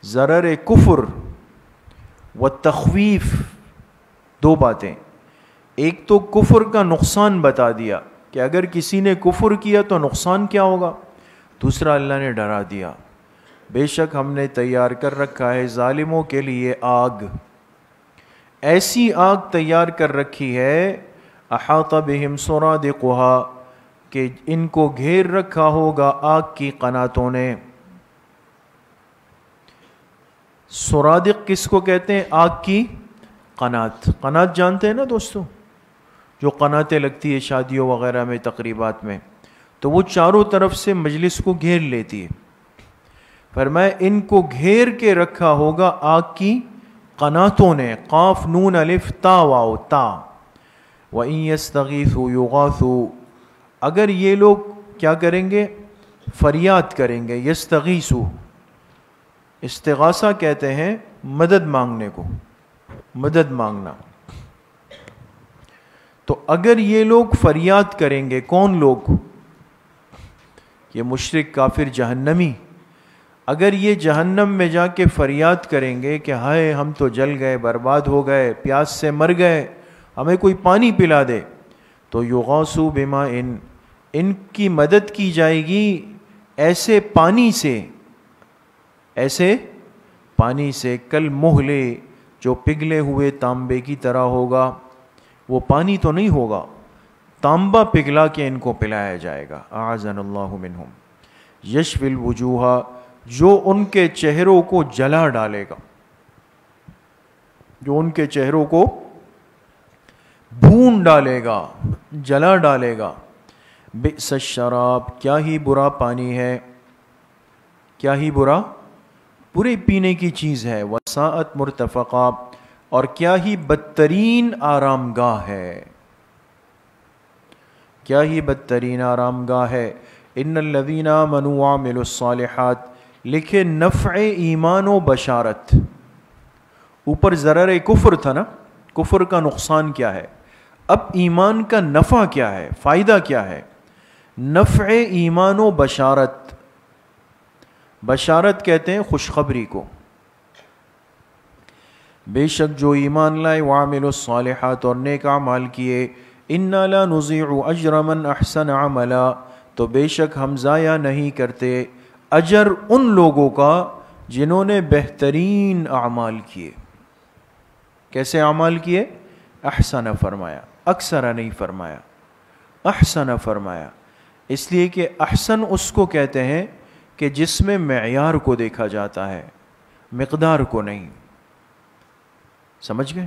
ضرر کفر و تخویف دو باتیں. ایک تو کفر کا نقصان بتا دیا کہ اگر کسی نے کفر کیا تو نقصان کیا ہوگا. دوسرا اللہ نے ڈرا دیا بے شک ہم نے تیار کر رکھا ہے ظالموں کے لیے آگ. ایسی آگ تیار کر رکھی ہے احاط بہم سرادقها, کہ ان کو گھیر رکھا ہوگا آگ کی قناتوں نے. سرادق کس کو کہتے ہیں؟ آگ کی قنات. قنات جانتے ہیں نا دوستو, جو قناتیں لگتی ہے شادیوں وغیرہ میں, تقریبات میں, تو وہ چاروں طرف سے مجلس کو گھیر لیتی ہے. فرمایا ان کو گھیر کے رکھا ہوگا آگ کی قناتوں نے. قاف نون الف تا واو تا. وَإِن يَسْتَغِيثُوا يُغَاثُوا, اگر یہ لوگ کیا کریں گے؟ فریاد کریں گے. یستغیثوا, استغاثہ کہتے ہیں مدد مانگنے کو, مدد مانگنا. تو اگر یہ لوگ فریاد کریں گے, کون لوگ؟ یہ مشرک کافر جہنمی. اگر یہ جہنم میں جا کے فریاد کریں گے کہ ہائے ہم تو جل گئے, برباد ہو گئے, پیاس سے مر گئے, ہمیں کوئی پانی پلا دے, تو یغاثوا بماء, ان کی مدد کی جائے گی ایسے پانی سے کل مہلے جو پگھلے ہوئے تانبے کی طرح ہوگا. وہ پانی تو نہیں ہوگا، تانبا پگھلا کے ان کو پلایا جائے گا. اعاذنا اللہ منہم. یشفی الوجوہ، جو ان کے چہروں کو جلا ڈالے گا، جو ان کے چہروں کو بھون ڈالے گا، جلا ڈالے گا. بئس الشراب، کیا ہی برا پانی ہے، کیا ہی برے پینے کی چیز ہے. وساءت مرتفقا، اور کیا ہی بدترین آرام گاہ ہے، کیا ہی بدترین آرام گاہ ہے. ان الذین آمنوا وعملوا الصالحات، لکھے نفع ایمان و بشارت. اوپر ضرر کفر تھا نا، کفر کا نقصان کیا ہے، اب ایمان کا نفع کیا ہے، فائدہ کیا ہے. نفع ایمان و بشارت، بشارت کہتے ہیں خوشخبری کو. بے شک جو ایمان لائے، وعملوا الصالحات، اور نیک اعمال کیے، انا لا نضيع اجر من احسن عملا، تو بے شک ہم ضائع نہیں کرتے اجر ان لوگوں کا جنہوں نے بہترین اعمال کیے. کیسے اعمال کیے؟ احسن فرمایا، اکثر نہیں فرمایا، احسن فرمایا. اس لیے کہ احسن اس کو کہتے ہیں کہ جس میں معیار کو دیکھا جاتا ہے، مقدار کو نہیں. سمجھ گئے؟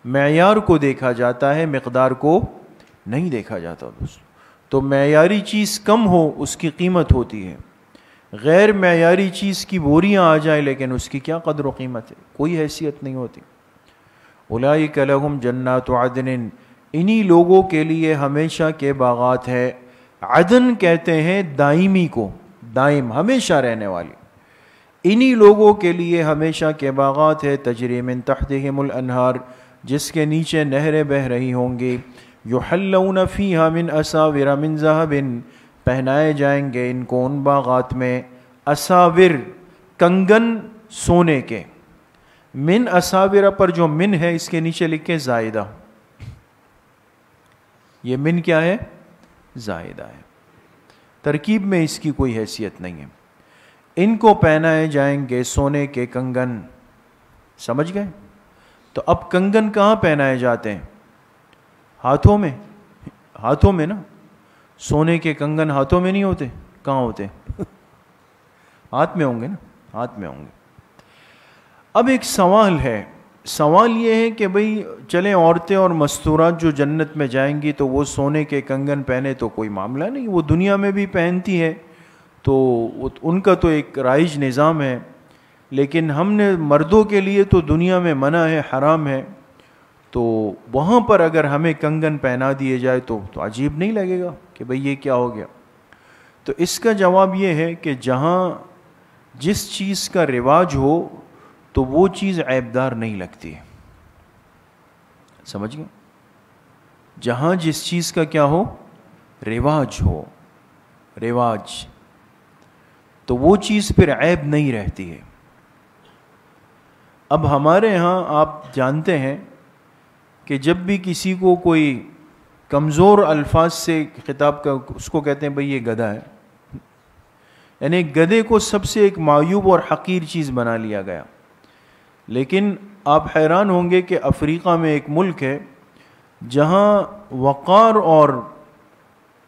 معیار کو دیکھا جاتا ہے، مقدار کو نہیں دیکھا جاتا دوستو. تو معیاری چیز کم ہو اس کی قیمت ہوتی ہے، غیر معیاری چیز کی بوریاں آ جائیں لیکن اس کی کیا قدر و قیمت ہے، کوئی حیثیت نہیں ہوتی. اولئک لہم جنات عدن، انہی لوگوں کے لیے ہمیشہ کے باغات ہے. عدن کہتے ہیں دائمی کو، دائم، ہمیشہ رہنے والی. انہی لوگوں کے لیے ہمیشہ کے باغات ہے. تجری من تحتہم الانہار، جس کے نیچے نہریں بہہ رہی ہوں گی. یحلون فیہا من اساور من ذہب، پہنائے جائیں گے ان کو ان باغات میں اساور، کنگن سونے کے. من اساور پر جو من ہے اس کے نیچے لکھے زائدہ، یہ من کیا ہے؟ زائدہ ہے، ترکیب میں اس کی کوئی حیثیت نہیں ہے. ان کو پہنائے جائیں گے سونے کے کنگن. سمجھ گئے؟ تو اب کنگن کہاں پہنائے جاتے ہیں؟ ہاتھوں میں، ہاتھوں میں نا. سونے کے کنگن ہاتھوں میں نہیں ہوتے، کہاں ہوتے؟ ہاتھ میں ہوں گے نا، ہاتھ میں ہوں گے. اب ایک سوال ہے، سوال یہ ہے کہ بھئی چلیں عورتیں اور مستورات جو جنت میں جائیں گی تو وہ سونے کے کنگن پہنے تو کوئی معاملہ نہیں، وہ دنیا میں بھی پہنتی ہے تو ان کا تو ایک رائج نظام ہے. لیکن ہم نے مردوں کے لیے تو دنیا میں منع ہے، حرام ہے. تو وہاں پر اگر ہمیں کنگن پہنا دیے جائے تو عجیب نہیں لگے گا کہ بھئی یہ کیا ہو گیا. تو اس کا جواب یہ ہے کہ جہاں جس چیز کا رواج ہو تو وہ چیز عیبدار نہیں لگتی ہے. سمجھ گئے؟ جہاں جس چیز کا کیا ہو، رواج ہو، رواج، تو وہ چیز پھر عیب نہیں رہتی ہے. اب ہمارے ہاں آپ جانتے ہیں کہ جب بھی کسی کو کوئی کمزور الفاظ سے خطاب کا، اس کو کہتے ہیں بھئی یہ گدھا ہے. یعنی گدھے کو سب سے ایک معیوب اور حقیر چیز بنا لیا گیا. لیکن آپ حیران ہوں گے کہ افریقہ میں ایک ملک ہے جہاں وقار اور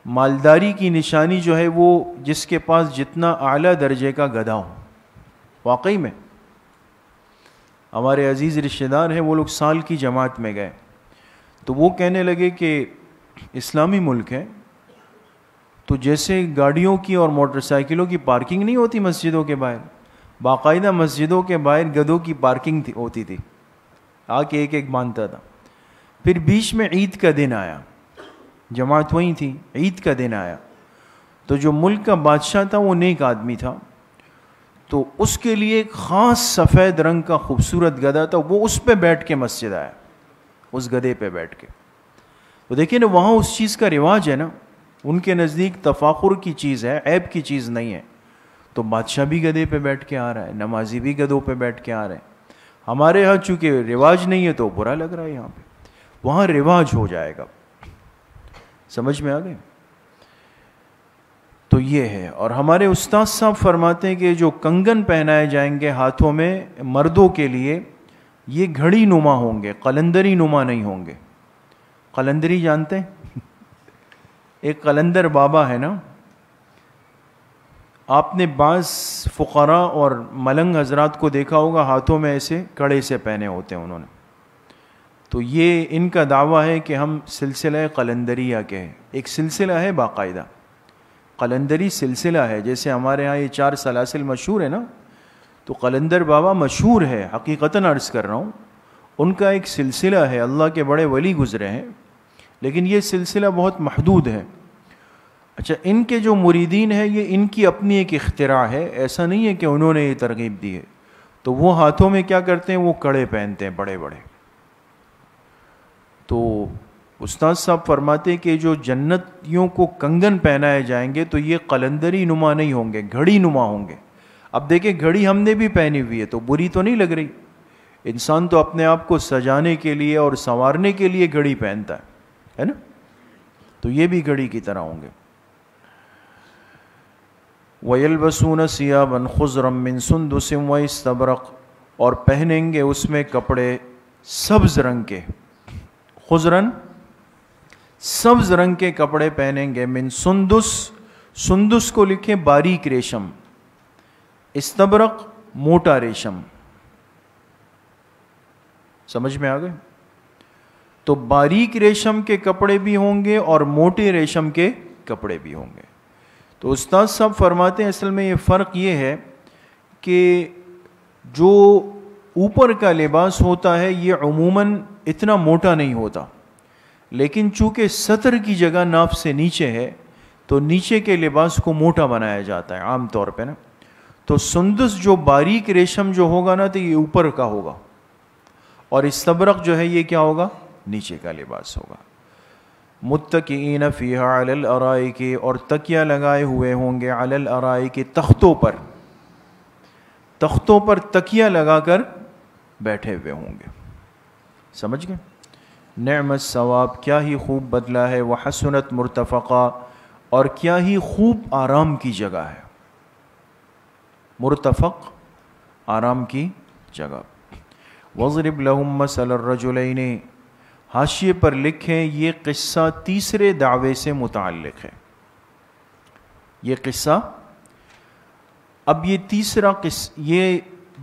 مالداری کی نشانی جو ہے وہ جس کے پاس جتنا اعلیٰ درجے کا گدھا ہو. واقعی میں ہمارے عزیز رشتہ دار ہیں، وہ لوگ سال کی جماعت میں گئے تو وہ کہنے لگے کہ اسلامی ملک ہے تو جیسے گاڑیوں کی اور موٹر سائیکلوں کی پارکنگ نہیں ہوتی مسجدوں کے باہر، باقاعدہ مسجدوں کے باہر گدھوں کی پارکنگ ہوتی تھی، آ کے ایک ایک باندھتا تھا. پھر بیچ میں عید کا دن آیا، جماعت وہیں تھی، عید کا دن آیا تو جو ملک کا بادشاہ تھا وہ نیک آدمی تھا، تو اس کے لیے ایک خاص سفید رنگ کا خوبصورت گدھا تھا، وہ اس پہ بیٹھ کے مسجد آیا، اس گدھے پہ بیٹھ کے. تو دیکھیں نا وہاں اس چیز کا رواج ہے نا، ان کے نزدیک تفاخر کی چیز ہے، عیب کی چیز نہیں ہے. تو بادشاہ بھی گدھے پہ بیٹھ کے آ رہا ہے، نمازی بھی گدھوں پہ بیٹھ کے آ رہے ہیں. ہمارے ہاں چونکہ رواج نہیں ہے تو برا لگ رہا ہے، یہاں پہ وہاں رواج ہو جائے گا. سمجھ میں آ گئے؟ تو یہ ہے. اور ہمارے استاد صاحب فرماتے ہیں کہ جو کنگن پہنائے جائیں گے ہاتھوں میں مردوں کے لیے یہ گھڑی نما ہوں گے, قلندری نما نہیں ہوں گے. قلندری جانتے ہیں؟ ایک قلندر بابا ہے نا, آپ نے بعض فقراء اور ملنگ حضرات کو دیکھا ہوگا ہاتھوں میں ایسے کڑے سے پہنے ہوتے ہیں انہوں نے. تو یہ ان کا دعویٰ ہے کہ ہم سلسلہ قلندریہ کے ہیں. ایک سلسلہ ہے باقاعدہ, قلندری سلسلہ ہے. جیسے ہمارے ہاں یہ 4 سلاسل مشہور ہے نا, تو قلندر بابا مشہور ہے, حقیقتاً عرض کر رہا ہوں. ان کا ایک سلسلہ ہے, اللہ کے بڑے ولی گزرے ہیں, لیکن یہ سلسلہ بہت محدود ہے. اچھا, ان کے جو مریدین ہیں یہ ان کی اپنی ایک اختراع ہے, ایسا نہیں ہے کہ انہوں نے یہ ترغیب دی ہے. تو وہ ہاتھوں میں کیا کرتے ہیں, وہ کڑے پہنتے ہیں بڑے بڑے. تو استاد صاحب فرماتے کہ جو جنتیوں کو کنگن پہنائے جائیں گے تو یہ قلندری نما نہیں ہوں گے, گھڑی نما ہوں گے. اب دیکھیں گھڑی ہم نے بھی پہنی ہوئی ہے تو بری تو نہیں لگ رہی. انسان تو اپنے آپ کو سجانے کے لیے اور سنوارنے کے لیے گھڑی پہنتا ہے نا, تو یہ بھی گھڑی کی طرح ہوں گے. وَيَلْبَسُونَ ثِيَابًا خُضْرًا مِّن سُنْدُسٍ وَإِسْتَبْرَقٍ, اور پہنیں گے اس میں کپڑے سبز رنگ کے. خضرن سبز رنگ کے کپڑے پہنیں گے. من سندس, سندس کو لکھیں باریک ریشم, استبرق موٹا ریشم. سمجھ میں آ گئے؟ تو باریک ریشم کے کپڑے بھی ہوں گے اور موٹے ریشم کے کپڑے بھی ہوں گے. تو استاد صاحب فرماتے ہیں اصل میں یہ فرق یہ ہے کہ جو اوپر کا لباس ہوتا ہے یہ عموماً اتنا موٹا نہیں ہوتا, لیکن چونکہ سطر کی جگہ ناف سے نیچے ہے تو نیچے کے لباس کو موٹا بنایا جاتا ہے عام طور پہ نا. تو سندس جو باریک ریشم جو ہوگا نا تو یہ اوپر کا ہوگا, اور استبرق جو ہے یہ کیا ہوگا, نیچے کا لباس ہوگا. متکئین فیہا علی الارائک, اور تکیہ لگائے ہوئے ہوں گے علی الارائک, تختوں پر, تختوں پر تکیہ لگا کر بیٹھے ہوئے ہوں گے. سمجھ گئے؟ نعم الثواب, کیا ہی خوب بدلہ ہے. وحسنت مرتفقہ, اور کیا ہی خوب آرام کی جگہ ہے. مرتفق آرام کی جگہ. وَاضْرِبْ لَهُمْ مَثَلَ الرَّجُلَيْنِ, حاشیے پر لکھیں یہ قصہ تیسرے دعوے سے متعلق ہے. یہ قصہ, اب یہ تیسرا قصہ, یہ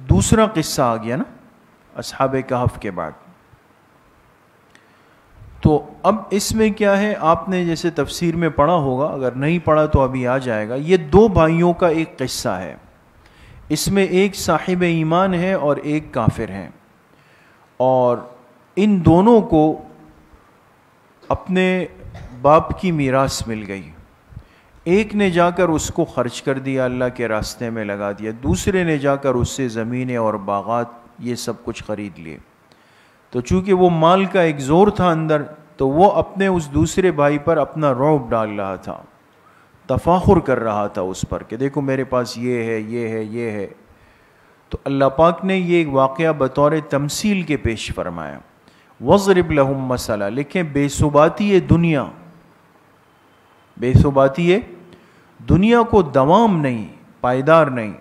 دوسرا قصہ آ گیا نا اصحاب کہف کے بعد. تو اب اس میں کیا ہے, آپ نے جیسے تفسیر میں پڑھا ہوگا, اگر نہیں پڑھا تو ابھی آ جائے گا. یہ 2 بھائیوں کا ایک قصہ ہے. اس میں ایک صاحب ایمان ہے اور ایک کافر ہے, اور ان دونوں کو اپنے باپ کی میراث مل گئی. ایک نے جا کر اس کو خرچ کر دیا, اللہ کے راستے میں لگا دیا. دوسرے نے جا کر اس سے زمینیں اور باغات یہ سب کچھ خرید لیے. تو چونکہ وہ مال کا ایک زور تھا اندر, تو وہ اپنے اس دوسرے بھائی پر اپنا رعب ڈال رہا تھا, تفاخر کر رہا تھا اس پر کہ دیکھو میرے پاس یہ ہے, یہ ہے, یہ ہے. تو اللہ پاک نے یہ ایک واقعہ بطور تمثیل کے پیش فرمایا. وَاضْرِبْ لَهُمْ مَثَلًا, لکھیں بے ثباتی دنیا, بے ثباتی دنیا کو دوام نہیں, پائیدار نہیں.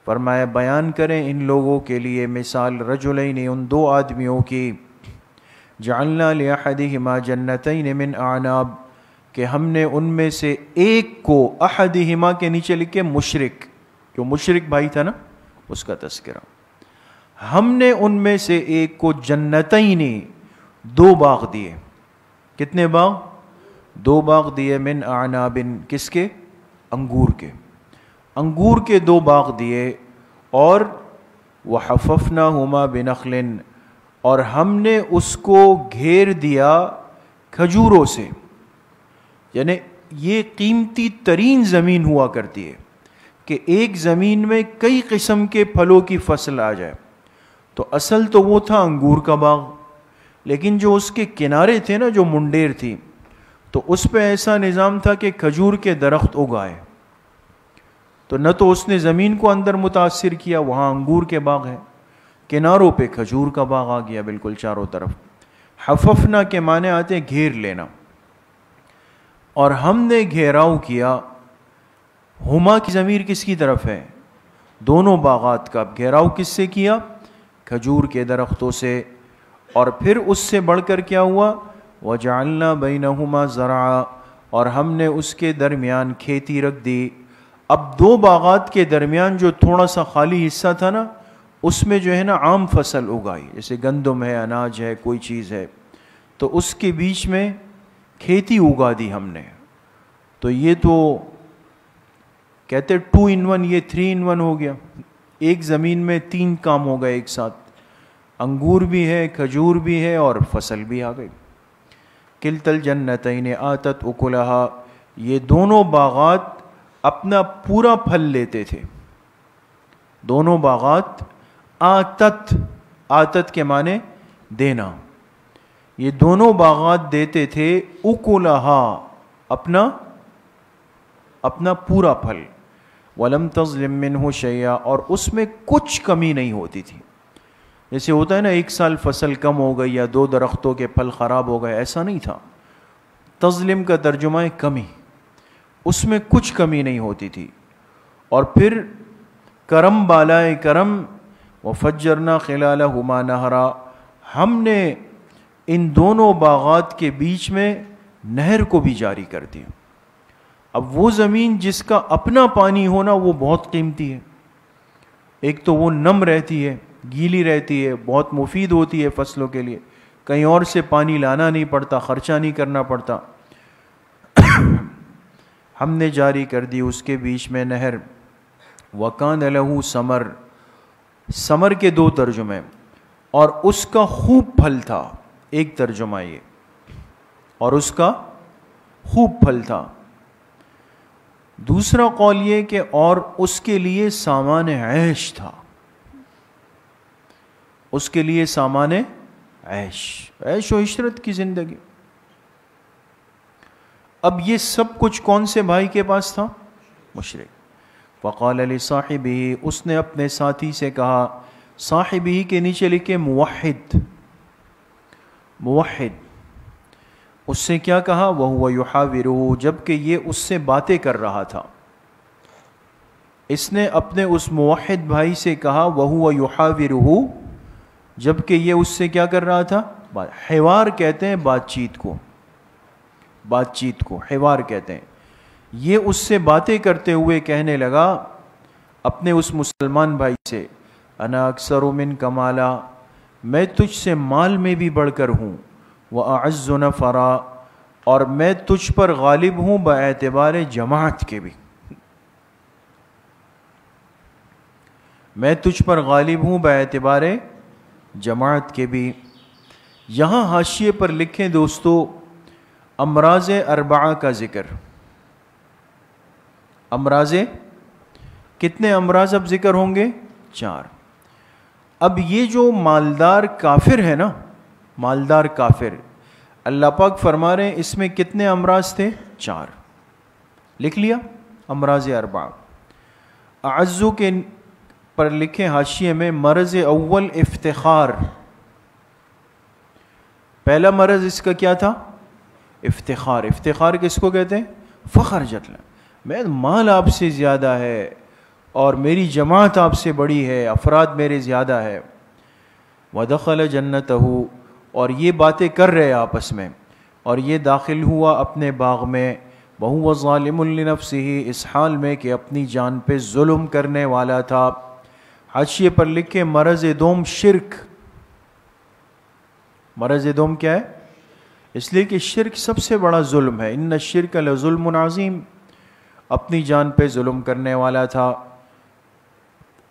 فرمایا بیان کریں ان لوگوں کے لیے مثال, رجلین, ان 2 آدمیوں کی, جعلنا لأحدہما جنتین من اعناب, کہ ہم نے ان میں سے ایک کو, احدہما کے نیچے لکھے مشرک, جو مشرک بھائی تھا نا اس کا تذکرہ, ہم نے ان میں سے ایک کو جنتین, 2 باغ دیے. کتنے باغ؟ 2 باغ دیے. من اعناب, کس کے؟ انگور کے. انگور کے 2 باغ دیے. اور وحففناہما بنخل, اور ہم نے اس کو گھیر دیا کھجوروں سے. یعنی یہ قیمتی ترین زمین ہوا کرتی ہے کہ ایک زمین میں کئی قسم کے پھلوں کی فصل آ جائے. تو اصل تو وہ تھا انگور کا باغ, لیکن جو اس کے کنارے تھے نا, جو منڈیر تھی, تو اس پہ ایسا نظام تھا کہ کھجور کے درخت اگائے. تو نہ تو اس نے زمین کو اندر متاثر کیا, وہاں انگور کے باغ ہیں, کناروں پہ کھجور کا باغ آ گیا بالکل چاروں طرف. حففنا کے معنی آتے گھیر لینا. اور ہم نے گھیراؤ کیا ہما کی ضمیر کس کی طرف ہے؟ دونوں باغات کا. گھیراؤ کس سے کیا؟ کھجور کے درختوں سے. اور پھر اس سے بڑھ کر کیا ہوا؟ وَجَعَلْنَا بَيْنَهُمَا زَرْعًا، اور ہم نے اس کے درمیان کھیتی رکھ دی. اب دو باغات کے درمیان جو تھوڑا سا خالی حصہ تھا نا، اس میں جو ہے نا عام فصل اگائی، جیسے گندم ہے، اناج ہے، کوئی چیز ہے، تو اس کے بیچ میں کھیتی اگا دی ہم نے. تو یہ تو کہتے 2 in 1، یہ 3 in 1 ہو گیا. ایک زمین میں 3 کام ہو گئے ایک ساتھ، انگور بھی ہے، کھجور بھی ہے، اور فصل بھی آ گئی. کلتا الجنتین آتت اکلہا، یہ دونوں باغات اپنا پورا پھل لیتے تھے. دونوں باغات آتت کے معنی دینا، یہ دونوں باغات دیتے تھے اکلہا، اپنا پورا پھل. ولم تظلم منہ شیئا، اور اس میں کچھ کمی نہیں ہوتی تھی. جیسے ہوتا ہے نا ایک سال فصل کم ہو گئی یا 2 درختوں کے پھل خراب ہو گئے، ایسا نہیں تھا. تظلم کا ترجمہ ہے کمی، اس میں کچھ کمی نہیں ہوتی تھی. اور پھر کرم بالائے کرم، وفجرنا خلالہما نہرا، ہم نے ان دونوں باغات کے بیچ میں نہر کو بھی جاری کر دیا. اب وہ زمین جس کا اپنا پانی ہونا وہ بہت قیمتی ہے. ایک تو وہ نم رہتی ہے، گیلی رہتی ہے، بہت مفید ہوتی ہے فصلوں کے لیے، کہیں اور سے پانی لانا نہیں پڑتا، خرچہ نہیں کرنا پڑتا. ہم نے جاری کر دی اس کے بیچ میں نہر. وَكَانَ لَهُ ثَمَرٌ، ثمر کے 2 ترجمے، اور اس کا خوب پھل تھا، ایک ترجمہ یہ، اور اس کا خوب پھل تھا. دوسرا قول یہ کہ اور اس کے لیے سامان عیش تھا، اس کے لیے سامان عیش و عشرت کی زندگی. اب یہ سب کچھ کون سے بھائی کے پاس تھا؟ مشرک. فقال لصاحبہ، اس نے اپنے ساتھی سے کہا، صاحبہ کے نیچے لکھے موحد، اس سے کیا کہا؟ وَهُوَ يُحَاوِرُهُ، جبکہ یہ اس سے باتیں کر رہا تھا. اس نے اپنے اس موحد بھائی سے کہا وَهُوَ يُحَاوِرُهُ، جبکہ یہ اس سے کیا کر رہا تھا؟ حوار کہتے ہیں بات چیت کو حوار کہتے ہیں. یہ اس سے باتیں کرتے ہوئے کہنے لگا اپنے اس مسلمان بھائی سے، انا اکثر منک مالا، میں تجھ سے مال میں بھی بڑھ کر ہوں، وَأَعَزُّ نَفَرًا، اور میں تجھ پر غالب ہوں باعتبار جماعت کے بھی، میں تجھ پر غالب ہوں باعتبار جماعت کے بھی. یہاں حاشیے پر لکھیں دوستو، امراض 4 کا ذکر. امراض کتنے امراض اب ذکر ہوں گے؟ 4. اب یہ جو مالدار کافر ہے نا، مالدار کافر، اللہ پاک فرما رہے ہیں اس میں کتنے امراض تھے؟ 4. لکھ لیا امراض 4. اعزو کے پر لکھیں حاشیے میں، مرض اول افتخار. پہلا مرض اس کا کیا تھا؟ افتخار. افتخار کس کو کہتے ہیں؟ فخر جتنا، میں مال آپ سے زیادہ ہے اور میری جماعت آپ سے بڑی ہے، افراد میرے زیادہ ہے. وَدَخَلَ جَنَّتَهُ، اور یہ باتیں کر رہے آپس میں، اور یہ داخل ہوا اپنے باغ میں. وَهُوَ ظَالِمٌ لِنَفْسِهِ، اس حال میں کہ اپنی جان پہ ظلم کرنے والا تھا. حاشیے پر لکھے مرض دوم شرک. مرض دوم کیا ہے؟ اس لیے کہ شرک سب سے بڑا ظلم ہے. ان الشرک لظلم عظیم، اپنی جان پہ ظلم کرنے والا تھا.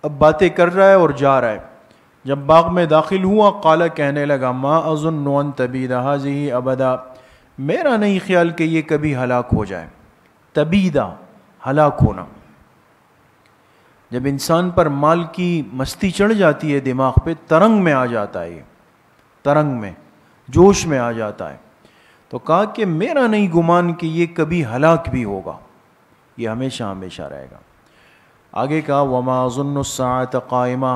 اب باتیں کر رہا ہے اور جا رہا ہے. جب باغ میں داخل ہوا قال، کہنے لگا، ما اظن ان تبید هذه ابدا، میرا نہیں خیال کہ یہ کبھی ہلاک ہو جائے. تبیدہ، ہلاک ہونا. جب انسان پر مال کی مستی چڑھ جاتی ہے دماغ پہ، ترنگ میں آ جاتا ہے، یہ ترنگ میں، جوش میں آ جاتا ہے. تو کہا کہ میرا نہیں گمان کہ یہ کبھی ہلاک بھی ہوگا، یہ ہمیشہ ہمیشہ رہے گا. آگے کہا وما اظن الساعۃ قائمہ،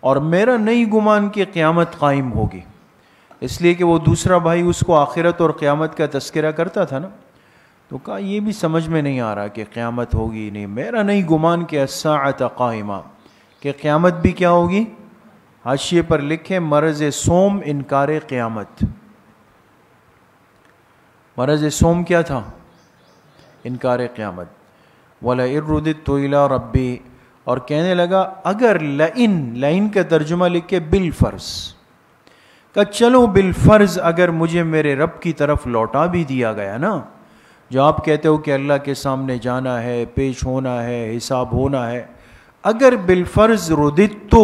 اور میرا نہیں گمان کہ قیامت قائم ہوگی. اس لیے کہ وہ دوسرا بھائی اس کو آخرت اور قیامت کا تذکرہ کرتا تھا نا. تو کہا یہ بھی سمجھ میں نہیں آ رہا کہ قیامت ہوگی نہیں، میرا نہیں گمان کہ الساعۃ قائمہ، کہ قیامت بھی کیا ہوگی. حاشیے پر لکھے مرض سوم انکار قیامت. مرض سوم کیا تھا؟ انکار قیامت. وَلَئِن رُدِدتُّ إِلَىٰ رَبِّي، اور کہنے لگا اگر لئن کا ترجمہ لکھے بالفرض، کہ چلو بالفرض اگر مجھے میرے رب کی طرف لوٹا بھی دیا گیا نا، جو آپ کہتے ہو کہ اللہ کے سامنے جانا ہے، پیش ہونا ہے، حساب ہونا ہے، اگر بالفرض رددت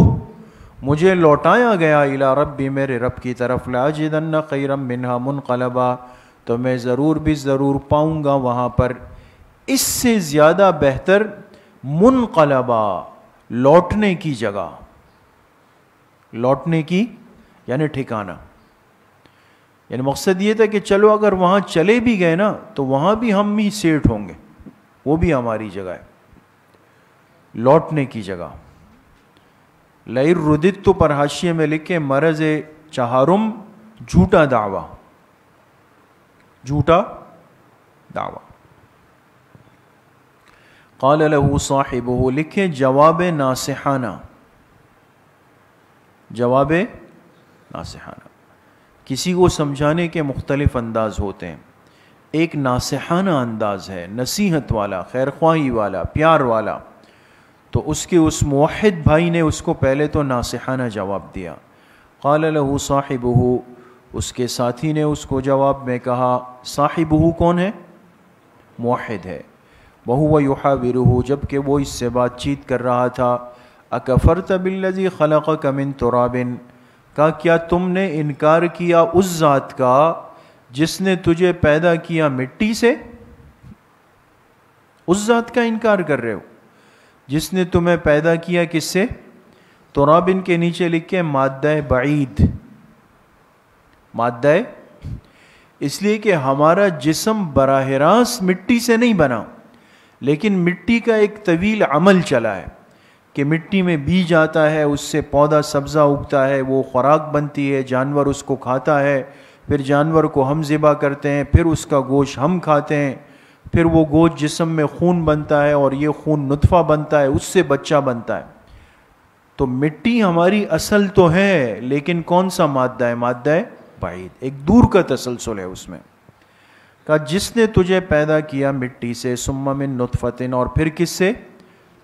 مجھے لوٹایا گیا الی ربی میرے رب کی طرف، لاجدن خیرا منہا منقلبا، تو میں ضرور بھی ضرور پاؤں گا وہاں پر اس سے زیادہ بہتر منقلبا، لوٹنے کی جگہ، لوٹنے کی یعنی ٹھکانہ. یعنی مقصد یہ تھا کہ چلو اگر وہاں چلے بھی گئے نا تو وہاں بھی ہم ہی سیٹ ہوں گے، وہ بھی ہماری جگہ ہے، لوٹنے کی جگہ. لئن رددت پر حاشیے میں لکھے مرض چہارم، جھوٹا دعویٰ، جھوٹا دعویٰ. قال له صاحبہ، لکھے جواب ناصحانہ، جواب ناصحانہ. کسی کو سمجھانے کے مختلف انداز ہوتے ہیں. ایک ناصحانہ انداز ہے، نصیحت والا، خیر خواہی والا، پیار والا. تو اس کے اس موحد بھائی نے اس کو پہلے تو ناصحانہ جواب دیا. قال له صاحبہ، اس کے ساتھی نے اس کو جواب میں کہا، صاحبہ کون ہے؟ موحد ہے. وہو یحاورہ، جب کہ وہ اس سے بات چیت کر رہا تھا. اکفرت بالذی خلقک من تراب، کہا کیا تم نے انکار کیا اس ذات کا جس نے تجھے پیدا کیا مٹی سے؟ اس ذات کا انکار کر رہے ہو جس نے تمہیں پیدا کیا کس سے؟ ترابن کے نیچے لکھے مادہ بعید، مادہ اس لیے کہ ہمارا جسم براہ راست مٹی سے نہیں بنا، لیکن مٹی کا ایک طویل عمل چلا ہے کہ مٹی میں بیج آتا ہے، اس سے پودا سبزہ اگتا ہے، وہ خوراک بنتی ہے، جانور اس کو کھاتا ہے، پھر جانور کو ہم ذبح کرتے ہیں، پھر اس کا گوشت ہم کھاتے ہیں، پھر وہ گوشت جسم میں خون بنتا ہے اور یہ خون نطفہ بنتا ہے، اس سے بچہ بنتا ہے. تو مٹی ہماری اصل تو ہے، لیکن کون سا مادہ ہے؟ مادہ بعید، ایک دور کا تسلسل ہے اس میں. کہا جس نے تجھے پیدا کیا مٹی سے، ثم من نطفۃ، اور پھر کس سے؟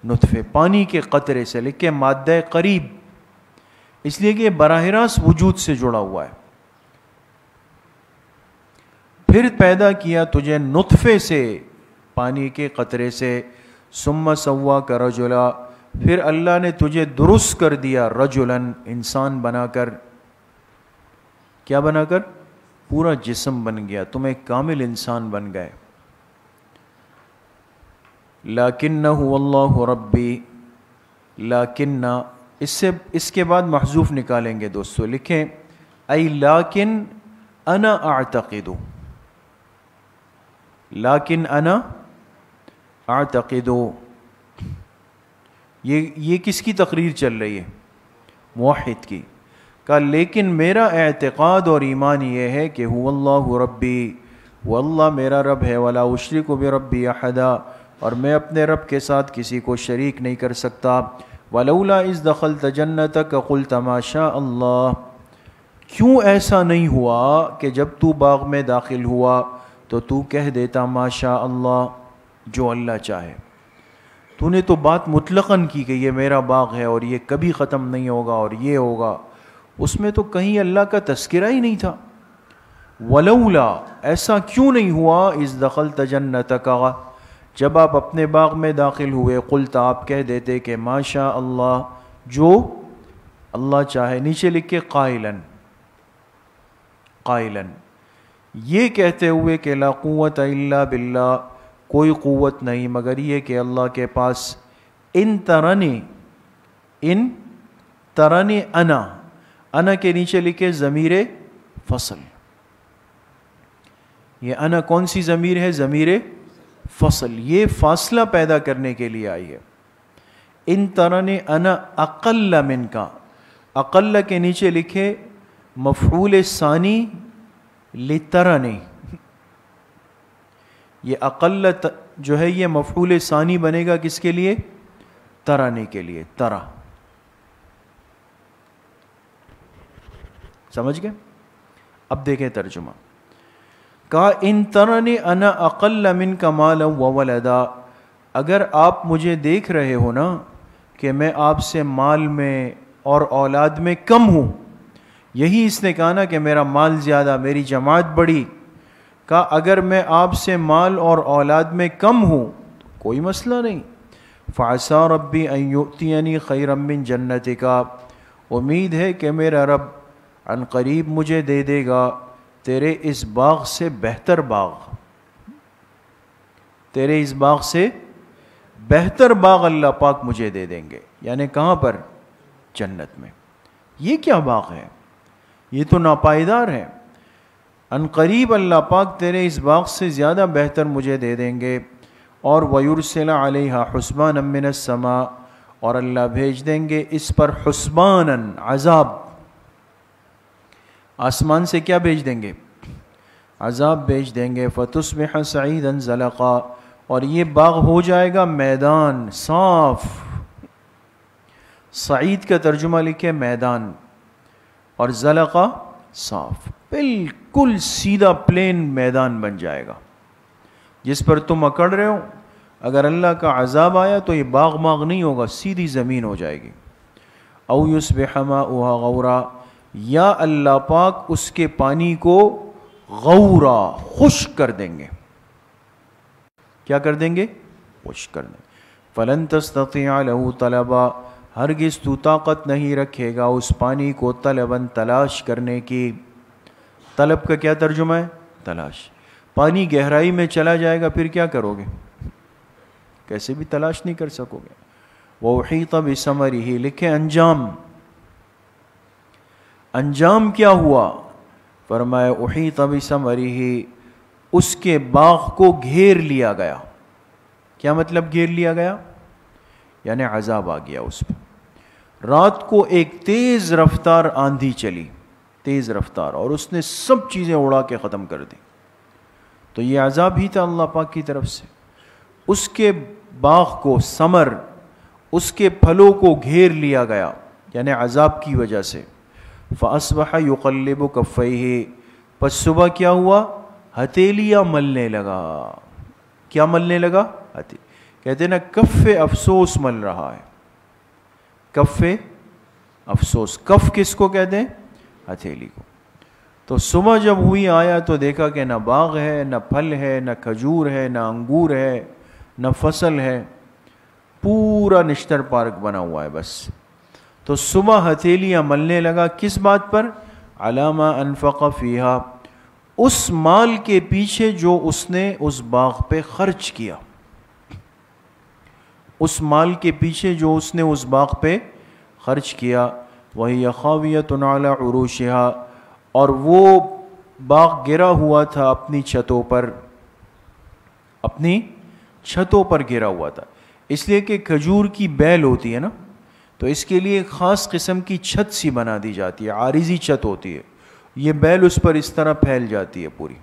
نطفے، پانی کے قطرے سے. لکھے مادہ قریب، اس لیے کہ براہ راست وجود سے جڑا ہوا ہے. پھر پیدا کیا تجھے نطفے سے، پانی کے قطرے سے. ثم سواک رجلا، پھر اللہ نے تجھے درست کر دیا رجلاً، انسان بنا کر. کیا بنا کر؟ پورا جسم بن گیا، تم ایک کامل انسان بن گئے. لیکنہ اللہ ربی، لیکنہ اس کے بعد محذوف نکالیں گے دوستو. لکھیں ای لیکن انا اعتقد، لیکن انا اعتقد، یہ کس کی تقریر چل رہی ہے؟ موحد کی. کہا لیکن میرا اعتقاد اور ایمان یہ ہے کہ هو اللہ ربی، وہ اللہ میرا رب ہے، ولا اشرک بربی احدا، اور میں اپنے رب کے ساتھ کسی کو شریک نہیں کر سکتا. ولولا اذ دخلت جنتک قلت ما شاء اللہ، کیوں ایسا نہیں ہوا کہ جب تو باغ میں داخل ہوا تو تو کہہ دیتا ما شاء اللہ، جو اللہ چاہے. تو نے تو بات مطلقاً کی کہ یہ میرا باغ ہے اور یہ کبھی ختم نہیں ہوگا اور یہ ہوگا، اس میں تو کہیں اللہ کا تذکرہ ہی نہیں تھا. ولولا، ایسا کیوں نہیں ہوا، اذ دخلت جنتک، جب آپ اپنے باغ میں داخل ہوئے، قلت، آپ کہہ دیتے کہ ما شاء اللہ، جو اللہ چاہے. نیچے لکھے قائلاً، قائلاً، یہ کہتے ہوئے کہ لا قوت الا باللہ، کوئی قوت نہیں مگر یہ کہ اللہ کے پاس. ان ترنی انا کے نیچے لکھے ضمیر فصل. یہ انا کون سی ضمیر ہے؟ ضمیر فصل، یہ فاصلہ پیدا کرنے کے لیے آئی ہے. ان ترنی انا اقل منکا، اقل کے نیچے لکھے مفعول ثانی لترنی، یہ اقل جو ہے یہ مفعول ثانی بنے گا کس کے لیے؟ ترانی کے لیے. ترا سمجھ گئے؟ اب دیکھیں ترجمہ. کہا ان ترنی انا اقل منک مالا وولدا، اگر آپ مجھے دیکھ رہے ہو نا کہ میں آپ سے مال میں اور اولاد میں کم ہوں، یہی اس نے کہا نا کہ میرا مال زیادہ، میری جماعت بڑی. کہا اگر میں آپ سے مال اور اولاد میں کم ہوں کوئی مسئلہ نہیں. فعسى ربی ان یؤتینی خیرا من جنتک، امید ہے کہ میرا رب عن قریب مجھے دے دے گا تیرے اس باغ سے بہتر باغ، تیرے اس باغ سے بہتر باغ اللہ پاک مجھے دے دیں گے. یعنی کہاں پر؟ جنت میں. یہ کیا باغ ہے؟ یہ تو ناپائیدار ہے. ان قریب اللہ پاک تیرے اس باغ سے زیادہ بہتر مجھے دے دیں گے. اور وَيُرْسِلَ عَلَيْهَا حُسْبَانًا مِّنَ السَّمَاءِ، اور اللہ بھیج دیں گے اس پر حسباناً عذاب. آسمان سے کیا بھیج دیں گے؟ عذاب بھیج دیں گے. فَتُصْبِحَ سَعِيدًا زَلَقًا، اور یہ باغ ہو جائے گا میدان صاف. سعید کا ترجمہ لکھے میدان، اور زلقہ صاف، بالکل سیدھا پلین میدان بن جائے گا جس پر تم اکڑ رہے ہو. اگر اللہ کا عذاب آیا تو یہ باغ ماغ نہیں ہوگا، سیدھی زمین ہو جائے گی. او یصبح ماؤها غورا، یا اللہ پاک اس کے پانی کو غورا خشک کر دیں گے. کیا کر دیں گے؟ خشک کر دیں گے. فلن تستطيع له طلبا، ہرگز تو طاقت نہیں رکھے گا اس پانی کو طلباً تلاش کرنے کی. طلب کا کیا ترجمہ ہے؟ تلاش. پانی گہرائی میں چلا جائے گا پھر کیا کرو گے؟ کیسے بھی تلاش نہیں کر سکو گے. وَأُحِيطَ بِثَمَرِهِ، لکھے انجام. انجام کیا ہوا؟ فرمایا احیط بثمرہ، اس کے باغ کو گھیر لیا گیا. کیا مطلب گھیر لیا گیا؟ یعنی عذاب آ گیا اس پہ. رات کو ایک تیز رفتار آندھی چلی، تیز رفتار، اور اس نے سب چیزیں اڑا کے ختم کر دی. تو یہ عذاب ہی تھا اللہ پاک کی طرف سے. اس کے باغ کو، ثمر، اس کے پھلوں کو گھیر لیا گیا یعنی عذاب کی وجہ سے. فَأَصْبَحَ يُقَلِّبُ كَفَّيْهِ، پس صبح کیا ہوا؟ ہتھیلیاں ملنے لگا. کیا ملنے لگا؟ کہتے ہیں نا کف افسوس مل رہا ہے. کف افسوس، کف کس کو کہتے ہیں؟ ہتھیلی کو. تو صبح جب ہوئی آیا تو دیکھا کہ نہ باغ ہے، نہ پھل ہے، نہ کھجور ہے، نہ انگور ہے، نہ فصل ہے، پورا نشتر پارک بنا ہوا ہے بس. تو صبح ہتھیلیاں ملنے لگا کس بات پر؟ علامہ انفق فیہا، اس مال کے پیچھے جو اس نے اس باغ پہ خرچ کیا. اس مال کے پیچھے جو اس نے اس باغ پہ خرچ کیا. وَهِيَ خَاوِيَةٌ عَلَى عُرُوشِهَا، اور وہ باغ گرا ہوا تھا اپنی چھتوں پر، اپنی چھتوں پر گرا ہوا تھا. اس لیے کہ کھجور کی بیل ہوتی ہے نا، تو اس کے لیے ایک خاص قسم کی چھت سی بنا دی جاتی ہے، عارضی چھت ہوتی ہے. یہ بیل اس پر اس طرح پھیل جاتی ہے پوری.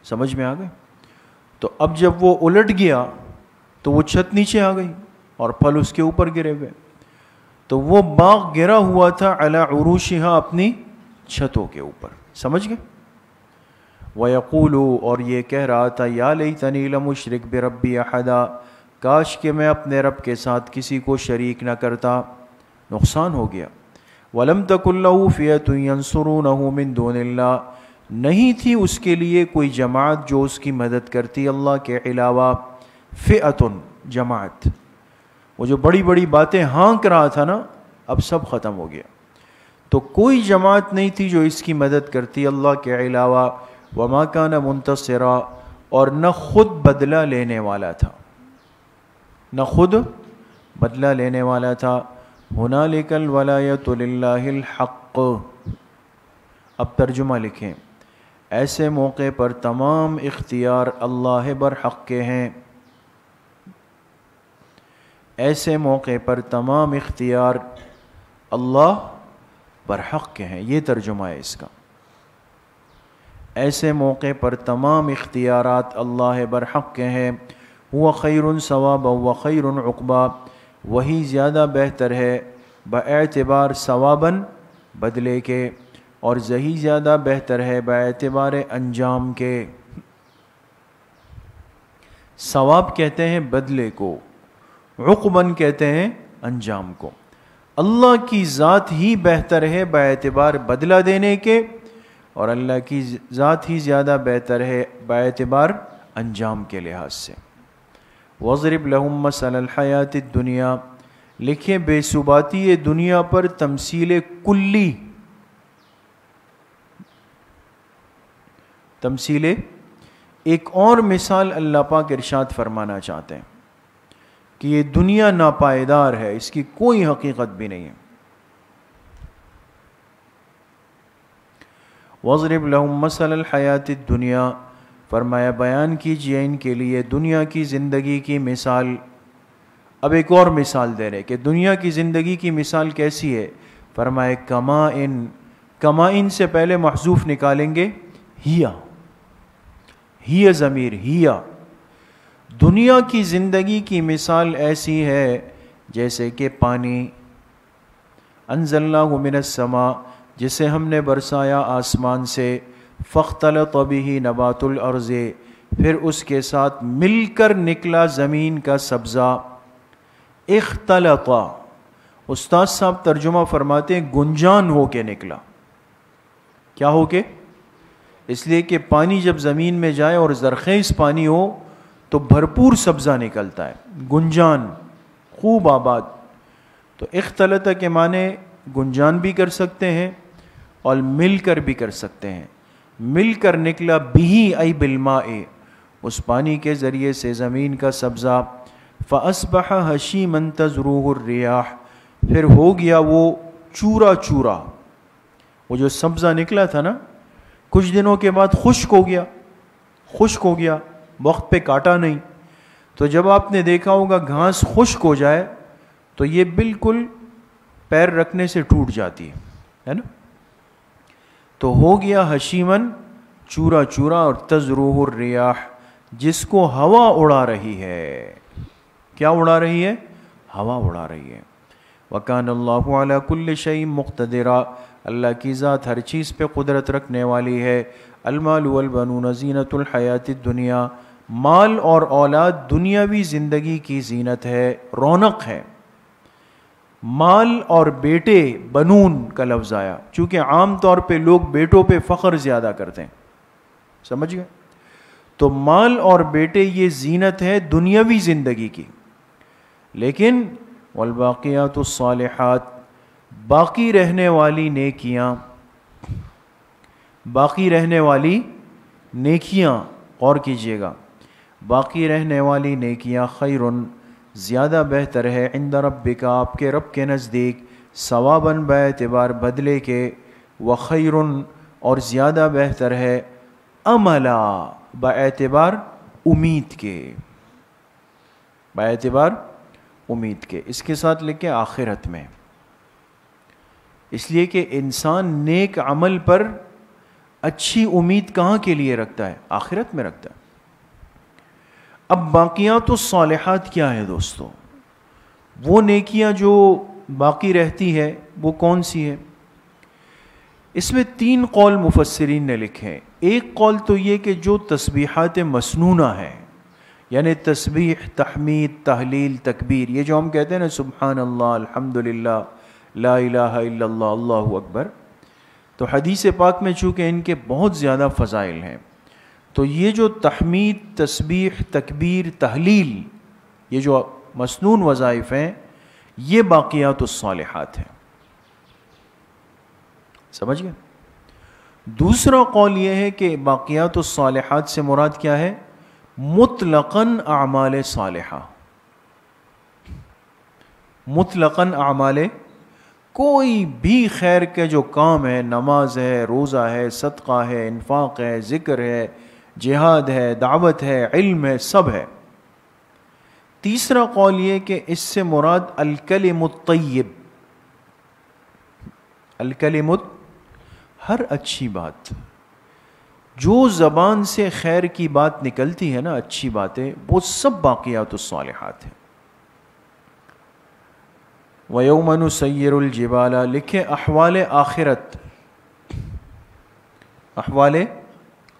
سمجھ میں آ گئے؟ تو اب جب وہ الٹ گیا تو وہ چھت نیچے آ گئی اور پھل اس کے اوپر گرے ہوئے. تو وہ باغ گرا ہوا تھا علی عروشہا، اپنی چھتوں کے اوپر. سمجھ گئے؟ وَيَقُولُ، اور یہ کہہ رہا تھا، یا لیتنی لم اشرک بربی احدا، کاش کہ میں اپنے رب کے ساتھ کسی کو شریک نہ کرتا. نقصان ہو گیا. وَلَمْ تَكُنْ لَهُ فِئَةٌ يَنْصُرُونَهُ مِنْ دُونِ اللَّهِ، نہیں تھی اس کے لیے کوئی جماعت جو اس کی مدد کرتی اللہ کے علاوہ. فِئَةٌ، جماعت. وہ جو بڑی بڑی باتیں ہانک رہا تھا نا، اب سب ختم ہو گیا. تو کوئی جماعت نہیں تھی جو اس کی مدد کرتی اللہ کے علاوہ. وَمَا كَانَ مُنْتَصِرًا، اور نہ خود بدلہ لینے والا تھا، نہ خود بدلہ لینے والا تھا. هُنَالِكَ الْوَلَایَةُ لِلَّهِ الْحَقِّ، اب ترجمہ لکھیں. ایسے موقع پر تمام اختیار اللہ برحق کے ہیں. ایسے موقع پر تمام اختیار اللہ برحق کے ہیں. یہ ترجمہ ہے اس کا. ایسے موقع پر تمام اختیارات اللہ برحق کے ہیں. هو خیر ثوابا و خیر عقبا، وہی زیادہ بہتر ہے باعتبار ثواباً بدلے کے، اور وہی زیادہ بہتر ہے باعتبار انجام کے. ثواب کہتے ہیں بدلے کو، عقباً کہتے ہیں انجام کو. اللہ کی ذات ہی بہتر ہے باعتبار بدلہ دینے کے، اور اللہ کی ذات ہی زیادہ بہتر ہے باعتبار انجام کے لحاظ سے. وَاضْرِبْ لَهُمْ مَثَلَ الْحَيَاةِ الدُّنْيَا، لکھیں بے ثباتی دنیا پر تمثیل کلی، تمثیل ایک اور مثال اللہ پاک ارشاد فرمانا چاہتے ہیں کہ یہ دنیا ناپائیدار ہے، اس کی کوئی حقیقت بھی نہیں ہے. وَاضْرِبْ لَهُمْ مَثَلَ الْحَيَاةِ الدُّنْيَا، فرمایا بیان کیجئے ان کے لیے دنیا کی زندگی کی مثال. اب ایک اور مثال دے رہے کہ دنیا کی زندگی کی مثال کیسی ہے. فرمائے کمائن، کمائن سے پہلے محذوف نکالیں گے ہی ضمیر ہیا. دنیا کی زندگی کی مثال ایسی ہے جیسے کہ پانی، انزلناہ من السماء، جسے ہم نے برسایا آسمان سے، فاختلط بہ نبات الارض، پھر اس کے ساتھ مل کر نکلا زمین کا سبزہ. اختلط، استاد صاحب ترجمہ فرماتے ہیں گنجان ہو کے نکلا. کیا ہو کے؟ اس لیے کہ پانی جب زمین میں جائے اور زرخیز پانی ہو تو بھرپور سبزہ نکلتا ہے، گنجان، خوب آباد. تو اختلط کے معنی گنجان بھی کر سکتے ہیں اور مل کر بھی کر سکتے ہیں. مل کر نکلا بھی ای بالماء، اس پانی کے ذریعے سے زمین کا سبزہ. فاصبح ہشیما تذروہ الریاح، پھر ہو گیا وہ چورا چورا. وہ جو سبزہ نکلا تھا نا، کچھ دنوں کے بعد خشک ہو گیا، خشک ہو گیا، وقت پہ کاٹا نہیں. تو جب آپ نے دیکھا ہوگا گھاس خشک ہو جائے تو یہ بالکل پیر رکھنے سے ٹوٹ جاتی ہے نا. تو ہو گیا حشیمن، چورا چورا، اور تذروہ الریاح، جس کو ہوا اڑا رہی ہے. کیا اڑا رہی ہے؟ ہوا اڑا رہی ہے. وَكَانَ اللَّهُ عَلَى كُلِّ شَيْءٍ مُقْتَدِرًا، اللہ کی ذات ہر چیز پہ قدرت رکھنے والی ہے. المال والبنون زینت الحیات الدنیا، مال اور اولاد دنیاوی زندگی کی زینت ہے، رونق ہے. مال اور بیٹے، بنون کا لفظ آیا چونکہ عام طور پہ لوگ بیٹوں پہ فخر زیادہ کرتے ہیں، سمجھ گئے؟ تو مال اور بیٹے یہ زینت ہے دنیاوی زندگی کی. لیکن والباقیات الصالحات، باقی رہنے والی نیکیاں، باقی رہنے والی نیکیاں، غور کیجئے گا، باقی رہنے والی نیکیاں خیرن، زیادہ بہتر ہے، عند ربک، آپ کے رب کے نزدیک، ثواباً باعتبار بدلے کے، وخیرن، اور زیادہ بہتر ہے، عملا، باعتبار امید کے، باعتبار امید کے. اس کے ساتھ لکھیں آخرت میں، اس لیے کہ انسان نیک عمل پر اچھی امید کہاں کے لیے رکھتا ہے؟ آخرت میں رکھتا ہے. اب باقیات الصالحات کیا ہے دوستو؟ وہ نیکیاں جو باقی رہتی ہے وہ کون سی ہے؟ اس میں 3 قول مفسرین نے لکھے. ایک قول تو یہ کہ جو تسبیحات مسنونہ ہیں، یعنی تسبیح، تحمید، تحلیل، تکبیر، یہ جو ہم کہتے ہیں نا سبحان اللہ، الحمدللہ، لا الہ الا اللہ، اللہ اکبر، تو حدیث پاک میں چونکہ ان کے بہت زیادہ فضائل ہیں، تو یہ جو تحمید، تسبیح، تکبیر، تحلیل، یہ جو مسنون وظائف ہیں، یہ باقیات الصالحات ہیں. سمجھ گئے؟ دوسرا قول یہ ہے کہ باقیات الصالحات سے مراد کیا ہے؟ مطلقاً اعمال صالحہ، مطلقاً اعمال، کوئی بھی خیر کے جو کام ہے، نماز ہے، روزہ ہے، صدقہ ہے، انفاق ہے، ذکر ہے، جہاد ہے، دعوت ہے، علم ہے، سب ہے. تیسرا قول یہ کہ اس سے مراد الکلم الطیب، الکلم، ہر اچھی بات، جو زبان سے خیر کی بات نکلتی ہے نا، اچھی باتیں، وہ سب باقیات الصالحات ہیں۔ وَيَوْمَ نُسَيِّرُ الْجِبَالَ، لکھے احوال آخرت، احوال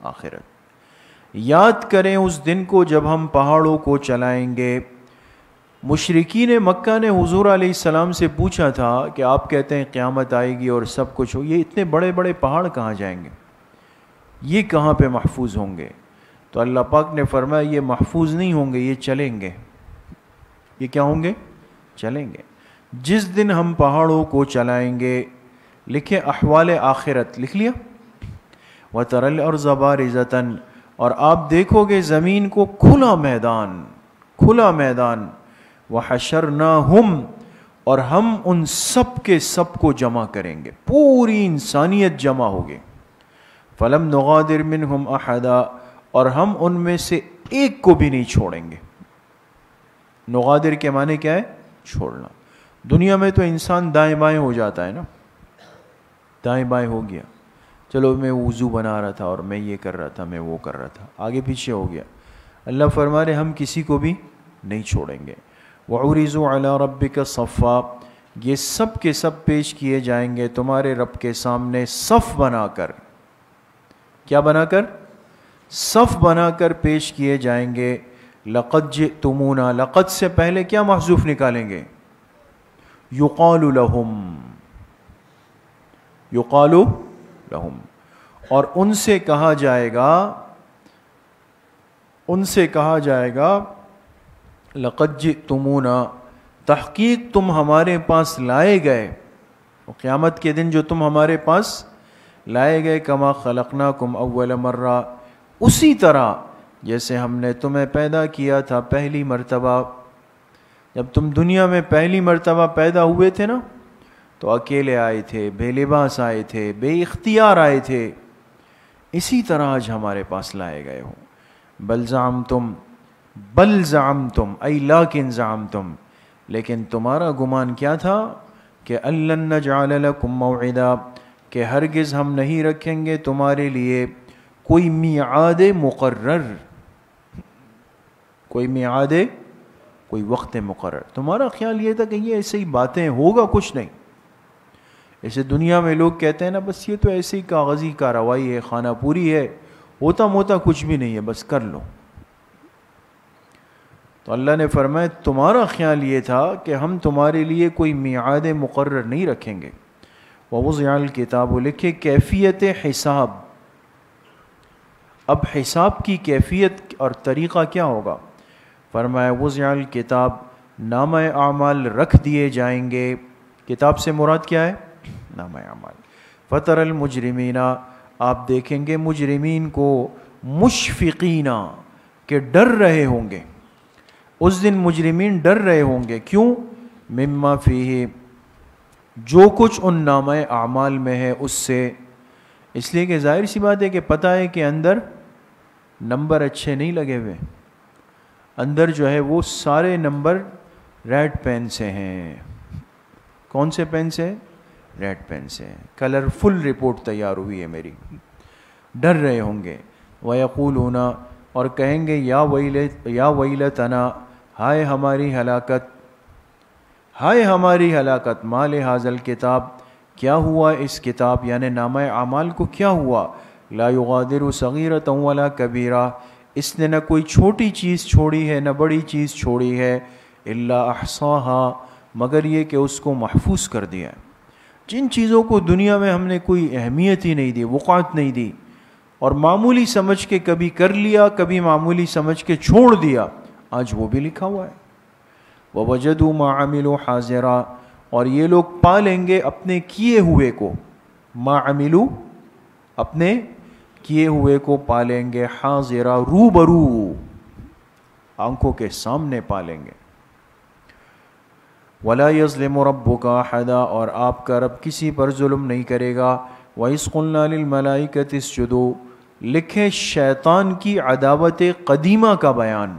آخرت، یاد کریں اس دن کو جب ہم پہاڑوں کو چلائیں گے۔ مشرکین مکہ نے حضور علیہ السلام سے پوچھا تھا کہ آپ کہتے ہیں قیامت آئے گی اور سب کچھ ہو، یہ اتنے بڑے بڑے پہاڑ کہاں جائیں گے، یہ کہاں پہ محفوظ ہوں گے؟ تو اللہ پاک نے فرمایا یہ محفوظ نہیں ہوں گے، یہ چلیں گے۔ یہ کیا ہوں گے؟ چلیں گے۔ جس دن ہم پہاڑوں کو چلائیں گے، لکھے احوال آخرت، لکھ لیا؟ وَتَرَى الْأَرْضَ بَارِزَةً، اور آپ دیکھو گے زمین کو کھلا میدان، کھلا میدان۔ وَحَشَرْنَاهُمْ، اور ہم ان سب کے سب کو جمع کریں گے، پوری انسانیت جمع ہوگی۔ فَلَمْ نُغَادِرْ مِنْهُمْ أَحَدًا، اور ہم ان میں سے ایک کو بھی نہیں چھوڑیں گے۔ نغادر کے معنی کیا ہے؟ چھوڑنا۔ دنیا میں تو انسان دائیں بائیں ہو جاتا ہے نا، دائیں بائیں ہو گیا، چلو میں وضو بنا رہا تھا اور میں یہ کر رہا تھا، میں وہ کر رہا تھا، آگے پیچھے ہو گیا۔ اللہ فرما رہے ہم کسی کو بھی نہیں چھوڑیں گے۔ وَعُرِضُوا عَلَىٰ رَبِّكَ صَفًّا، یہ سب کے سب پیش کیے جائیں گے تمہارے رب کے سامنے صف بنا کر۔ کیا بنا کر؟ صف بنا کر پیش کیے جائیں گے۔ لَقَدْ جِئْتُمُونَا، لقد سے پہلے کیا محذوف نکالیں گے؟ يُقَالُ لَهُمْ، يُقَالُ لَهُمْ، اور ان سے کہا جائے گا، ان سے کہا جائے گا لَقَدْ جِئْتُمُونَا، تحقیق تم ہمارے پاس لائے گئے، قیامت کے دن جو تم ہمارے پاس لائے گئے، کما خلقناکم اول مرہ، اسی طرح جیسے ہم نے تمہیں پیدا کیا تھا پہلی مرتبہ۔ جب تم دنیا میں پہلی مرتبہ پیدا ہوئے تھے نا، تو اکیلے آئے تھے، بے لباس آئے تھے، بے اختیار آئے تھے، اسی طرح آج ہمارے پاس لائے گئے ہو۔ بل زعمتم، بل زعمتم ای لیکن زعمتم، لیکن تمہارا گمان کیا تھا کہ الن نجعل لکم موعدا، کہ ہرگز ہم نہیں رکھیں گے تمہارے لیے کوئی میعاد مقرر، کوئی میعاد، کوئی وقت مقرر۔ تمہارا خیال یہ تھا کہ یہ ایسے ہی باتیں، ہوگا کچھ نہیں۔ ایسے دنیا میں لوگ کہتے ہیں نا بس یہ تو ایسے ہی کاغذی کارروائی ہے، خانہ پوری ہے، ہوتا موتا کچھ بھی نہیں ہے، بس کر لو۔ تو اللہ نے فرمایا تمہارا خیال یہ تھا کہ ہم تمہارے لیے کوئی میعاد مقرر نہیں رکھیں گے۔ وَوُضِعَ الْكِتَابُ، لکھے کیفیت حساب۔ اب حساب کی کیفیت اور طریقہ کیا ہوگا؟ فرمایا وُضِعَ الْكِتاب، نامہ اعمال رکھ دیے جائیں گے۔ کتاب سے مراد کیا ہے؟ نامہ اعمال۔ فَتَرَى الْمُجْرِمِينَ، آپ دیکھیں گے مجرمین کو، مشفقین، کہ ڈر رہے ہوں گے۔ اس دن مجرمین ڈر رہے ہوں گے، کیوں؟ مما فیہ، جو کچھ ان نامہ اعمال میں ہے اس سے، اس لیے کہ ظاہر سی بات ہے کہ پتہ ہے کہ اندر نمبر اچھے نہیں لگے ہوئے، اندر جو ہے وہ سارے نمبر ریڈ پین سے ہیں۔ کون سے پین سے؟ ریڈ پین سے۔ کلرفل رپورٹ تیار ہوئی ہے میری۔ ڈر رہے ہوں گے۔ وَيَقُولُونَ، اور کہیں گے یا ویلتنا، ہائے ہماری ہلاکت، ہائے ہماری ہلاکت، مال ھذا الکتاب، کیا ہوا اس کتاب یعنی نامہ اعمال کو کیا ہوا؟ لا یغادر صغیرۃ ولا کبیرہ، اس نے نہ کوئی چھوٹی چیز چھوڑی ہے نہ بڑی چیز چھوڑی ہے، الا احصاھا، مگر یہ کہ اس کو محفوظ کر دیا ہے۔ جن چیزوں کو دنیا میں ہم نے کوئی اہمیت ہی نہیں دی، وقعت نہیں دی، اور معمولی سمجھ کے کبھی کر لیا، کبھی معمولی سمجھ کے چھوڑ دیا، آج وہ بھی لکھا ہوا ہے۔ وَوَجَدُوا مَا عَمِلُوا حَاضِرًا، اور یہ لوگ پا لیں گے اپنے کیے ہوئے کو، ما عملو، اپنے کیے ہوئے کو پا لیں گے، حاضرہ، روبرو، آنکھوں کے سامنے پا لیں گے۔ وَلَا يَظْلِمُ رَبُّكَ أَحَدًا، اور آپ کا رب کسی پر ظلم نہیں کرے گا۔ وَإِذْ قُلْنَا لِلْمَلَائِكَةِ اسْجُدُوا، لکھے شیطان کی عداوت قدیمہ کا بیان،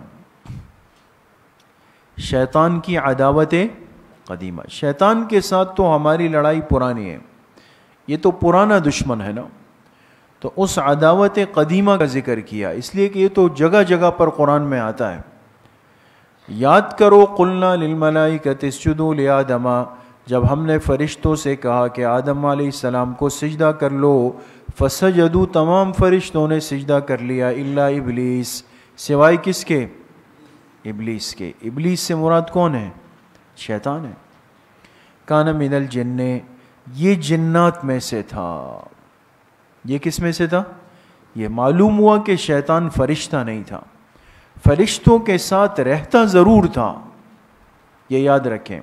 شیطان کی عداوت قدیمہ، شیطان کے ساتھ تو ہماری لڑائی پرانی ہے، یہ تو پرانا دشمن ہے نا، تو اس عداوت قدیمہ کا ذکر کیا، اس لیے کہ یہ تو جگہ جگہ پر قرآن میں آتا ہے۔ یاد کرو قلنا للملائکۃ اسجدوا لآدم، جب ہم نے فرشتوں سے کہا کہ آدم علیہ السلام کو سجدہ کر لو، فسجدوا، تمام فرشتوں نے سجدہ کر لیا، الا ابلیس، سوائے کس کے؟ ابلیس کے۔ ابلیس سے مراد کون ہے؟ شیطان ہے۔ کان من الجن، یہ جنات میں سے تھا۔ یہ کس میں سے تھا؟ یہ معلوم ہوا کہ شیطان فرشتہ نہیں تھا، فرشتوں کے ساتھ رہتا ضرور تھا، یہ یاد رکھیں،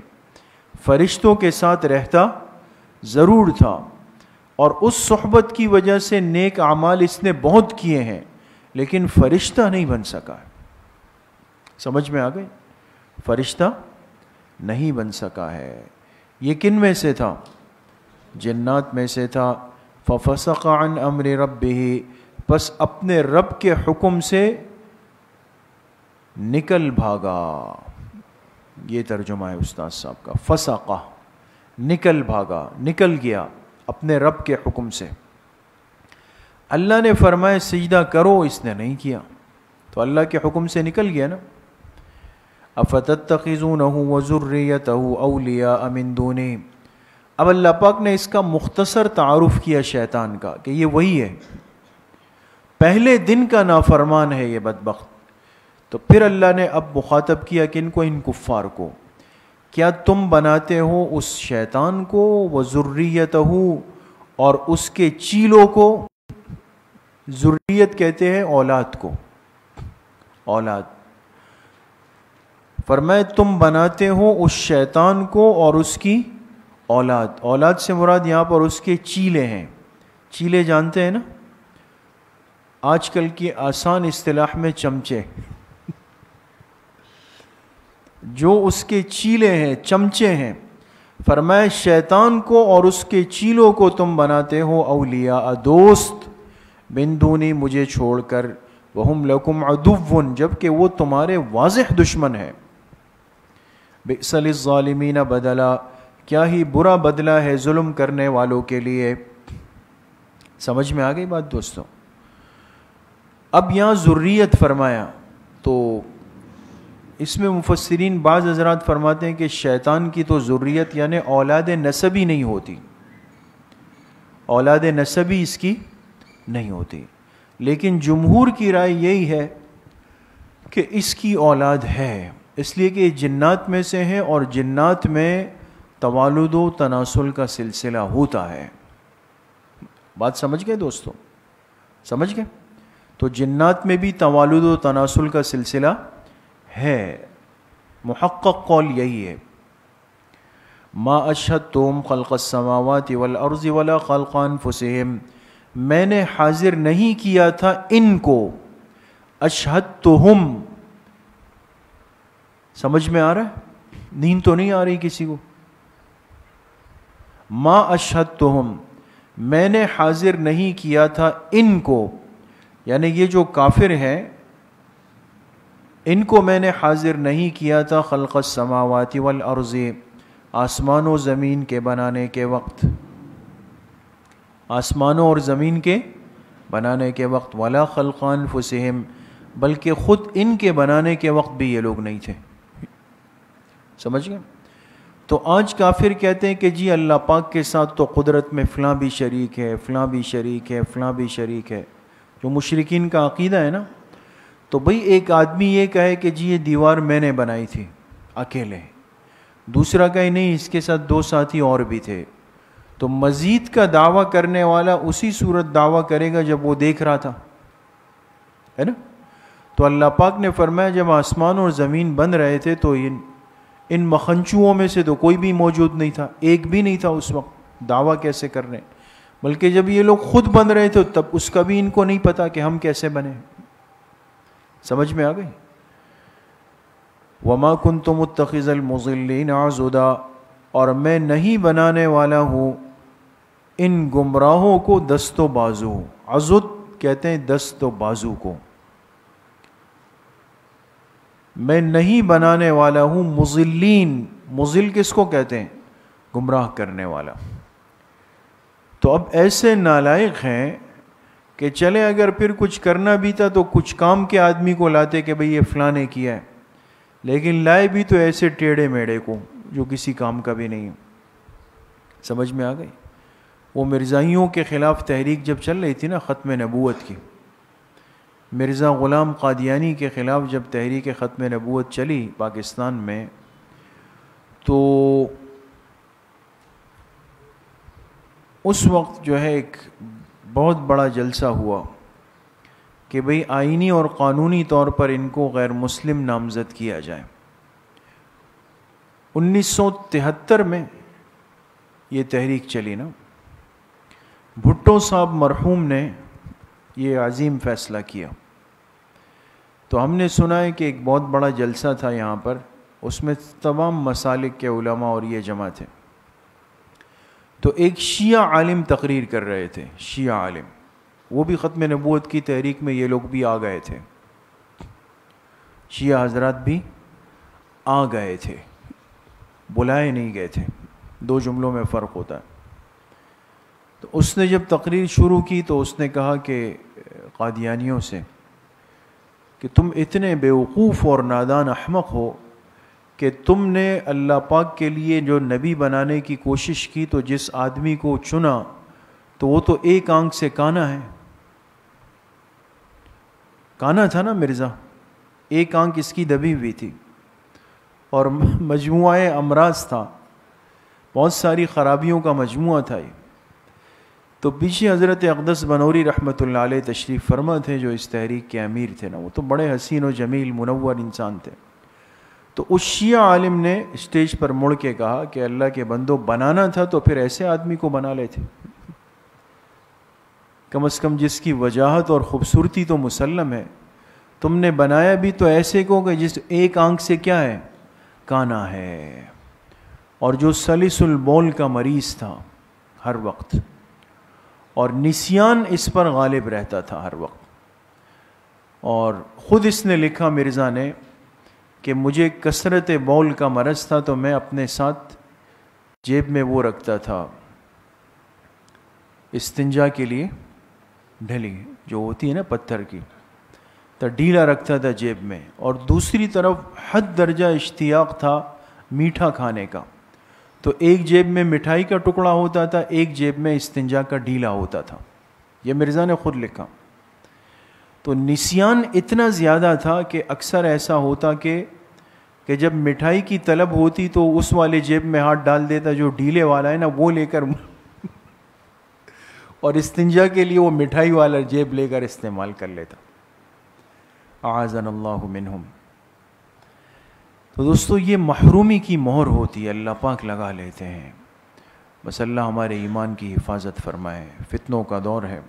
فرشتوں کے ساتھ رہتا ضرور تھا، اور اس صحبت کی وجہ سے نیک اعمال اس نے بہت کیے ہیں، لیکن فرشتہ نہیں بن سکا۔ سمجھ میں آ گئی؟ فرشتہ نہیں بن سکا ہے۔ یہ کن میں سے تھا؟ جنات میں سے تھا۔ ففسق عن امر ربہ، بس اپنے رب کے حکم سے نکل بھاگا۔ یہ ترجمہ ہے استاد صاحب کا، فسقہ، نکل بھاگا، نکل گیا اپنے رب کے حکم سے۔ اللہ نے فرمایا سجدہ کرو، اس نے نہیں کیا، تو اللہ کے حکم سے نکل گیا نا۔ افتتخذونہ وذریتہ اولیاء من دونہ، اب اللہ پاک نے اس کا مختصر تعارف کیا شیطان کا کہ یہ وہی ہے، پہلے دن کا نافرمان ہے یہ بدبخت۔ تو پھر اللہ نے اب مخاطب کیا کہ ان کفار کو، کیا تم بناتے ہو اس شیطان کو، وذریتہ، اور اس کے چیلوں کو، ذریت کہتے ہیں اولاد کو، اولاد، فرمائے تم بناتے ہو اس شیطان کو اور اس کی اولاد۔ اولاد سے مراد یہاں پر اس کے چیلے ہیں۔ چیلے جانتے ہیں نا، آج کل کی آسان اصطلاح میں چمچے، جو اس کے چیلے ہیں، چمچے ہیں، فرمائے شیطان کو اور اس کے چیلوں کو تم بناتے ہو اولیاء، دوست، من دونی، مجھے چھوڑ کر، وہم لکم عدو، جبکہ وہ تمہارے واضح دشمن ہے۔ بئس للظالمین بدلا، کیا ہی برا بدلہ ہے ظلم کرنے والوں کے لیے۔ سمجھ میں آ گئی بات دوستوں؟ اب یہاں ذریت فرمایا، تو اس میں مفسرین بعض حضرات فرماتے ہیں کہ شیطان کی تو ذریت یعنی اولاد نسبی نہیں ہوتی، اولاد نسبی اس کی نہیں ہوتی، لیکن جمہور کی رائے یہی ہے کہ اس کی اولاد ہے، اس لیے کہ جنات میں سے ہیں، اور جنات میں توالد و تناسل کا سلسلہ ہوتا ہے۔ بات سمجھ گئے دوستو؟ سمجھ گئے؟ تو جنات میں بھی توالد و تناسل کا سلسلہ ہے، محقق قول یہی ہے۔ ما اشہدتم خلق السماوات والارض ولا خلق انفسہم، میں نے حاضر نہیں کیا تھا ان کو، اشہدتہم، سمجھ میں آ رہا ہے؟ نیند تو نہیں آ رہی کسی کو؟ ما اشہدتہم، میں نے حاضر نہیں کیا تھا ان کو، یعنی یہ جو کافر ہیں ان کو میں نے حاضر نہیں کیا تھا، خلق السماوات والارض، آسمان و زمین کے بنانے کے وقت، آسمانوں اور زمین کے بنانے کے وقت، ولا خلق انفسہم، بلکہ خود ان کے بنانے کے وقت بھی یہ لوگ نہیں تھے۔ سمجھ گئے؟ تو آج کافر کہتے ہیں کہ جی اللہ پاک کے ساتھ تو قدرت میں فلاں بھی شریک ہے، فلاں بھی شریک ہے، فلاں بھی شریک ہے، جو مشرکین کا عقیدہ ہے نا۔ تو بھئی ایک آدمی یہ کہے کہ جی یہ دیوار میں نے بنائی تھی اکیلے، دوسرا کہے نہیں اس کے ساتھ دو ساتھی اور بھی تھے، تو مزید کا دعویٰ کرنے والا اسی صورت دعویٰ کرے گا جب وہ دیکھ رہا تھا، ہے نا۔ تو اللہ پاک نے فرمایا جب آسمان اور زمین بن رہے تھے تو ان مخنچوؤں میں سے تو کوئی بھی موجود نہیں تھا، ایک بھی نہیں تھا اس وقت، دعویٰ کیسے کر رہے ہیں؟ بلکہ جب یہ لوگ خود بن رہے تھے تب اس کا بھی ان کو نہیں پتا کہ ہم کیسے بنے۔ سمجھ میں آ گئی؟ وَمَا كُنْتُ مُتَّخِذَ الْمُضِلِّينَ عَضُدًا، اور میں نہیں بنانے والا ہوں ان گمراہوں کو دست و بازو، عضد کہتے ہیں دست و بازو کو، میں نہیں بنانے والا ہوں مضلین، مضل کس کو کہتے ہیں؟ گمراہ کرنے والا۔ تو اب ایسے نالائق ہیں کہ چلے اگر پھر کچھ کرنا بھی تھا تو کچھ کام کے آدمی کو لاتے کہ بھئی یہ فلاں نے کیا ہے، لیکن لائے بھی تو ایسے ٹیڑھے میڑے کو جو کسی کام کا بھی نہیں. سمجھ میں آ گئی؟ وہ مرزائیوں کے خلاف تحریک جب چل رہی تھی نا ختم نبوت کی، مرزا غلام قادیانی کے خلاف جب تحریک ختم نبوت چلی پاکستان میں، تو اس وقت جو ہے ایک بہت بڑا جلسہ ہوا کہ بھئی آئینی اور قانونی طور پر ان کو غیر مسلم نامزد کیا جائے. 1973 میں یہ تحریک چلی نا. بھٹو صاحب مرحوم نے یہ عظیم فیصلہ کیا. تو ہم نے سنا ہے کہ ایک بہت بڑا جلسہ تھا یہاں پر، اس میں تمام مسالک کے علماء اور یہ جمع تھے. تو ایک شیعہ عالم تقریر کر رہے تھے، شیعہ عالم، وہ بھی ختم نبوت کی تحریک میں یہ لوگ بھی آ گئے تھے، شیعہ حضرات بھی آ گئے تھے، بلائے نہیں گئے تھے. دو جملوں میں فرق ہوتا ہے. تو اس نے جب تقریر شروع کی تو اس نے کہا کہ قادیانیوں سے کہ تم اتنے بیوقوف اور نادان احمق ہو کہ تم نے اللہ پاک کے لیے جو نبی بنانے کی کوشش کی تو جس آدمی کو چنا تو وہ تو ایک آنکھ سے کانا ہے. کانا تھا نا مرزا، ایک آنکھ اس کی دبی ہوئی تھی اور مجموعہ امراض تھا، بہت ساری خرابیوں کا مجموعہ تھا یہ. تو پیچھے حضرت اقدس بنوری رحمۃ اللہ علیہ تشریف فرما تھے جو اس تحریک کے امیر تھے نا، وہ تو بڑے حسین و جمیل منور انسان تھے. تو اس شیعہ عالم نے اسٹیج پر مڑ کے کہا کہ اللہ کے بندو، بنانا تھا تو پھر ایسے آدمی کو بنا لیتے، کم از کم جس کی وجاہت اور خوبصورتی تو مسلم ہے. تم نے بنایا بھی تو ایسے کو کہ جس ایک آنکھ سے کیا ہے، کانا ہے، اور جو سلس البول کا مریض تھا ہر وقت، اور نسیان اس پر غالب رہتا تھا ہر وقت. اور خود اس نے لکھا مرزا نے کہ مجھے کثرت بول کا مرض تھا تو میں اپنے ساتھ جیب میں وہ رکھتا تھا استنجا کے لیے ڈھلی جو ہوتی ہے نا پتھر کی، تو ڈھیلا رکھتا تھا جیب میں. اور دوسری طرف حد درجہ اشتیاق تھا میٹھا کھانے کا، تو ایک جیب میں مٹھائی کا ٹکڑا ہوتا تھا، ایک جیب میں استنجا کا ڈھیلا ہوتا تھا. یہ مرزا نے خود لکھا. تو نسیان اتنا زیادہ تھا کہ اکثر ایسا ہوتا کہ جب مٹھائی کی طلب ہوتی تو اس والے جیب میں ہاتھ ڈال دیتا جو ڈھیلے والا ہے نا، وہ لے کر اور استنجا کے لیے وہ مٹھائی والا جیب لے کر استعمال کر لیتا. اعاذنا اللہ منہم. تو دوستو یہ محرومی کی مہر ہوتی ہے، اللہ پاک لگا لیتے ہیں. بس اللہ ہمارے ایمان کی حفاظت فرمائے. فتنوں کا دور ہے.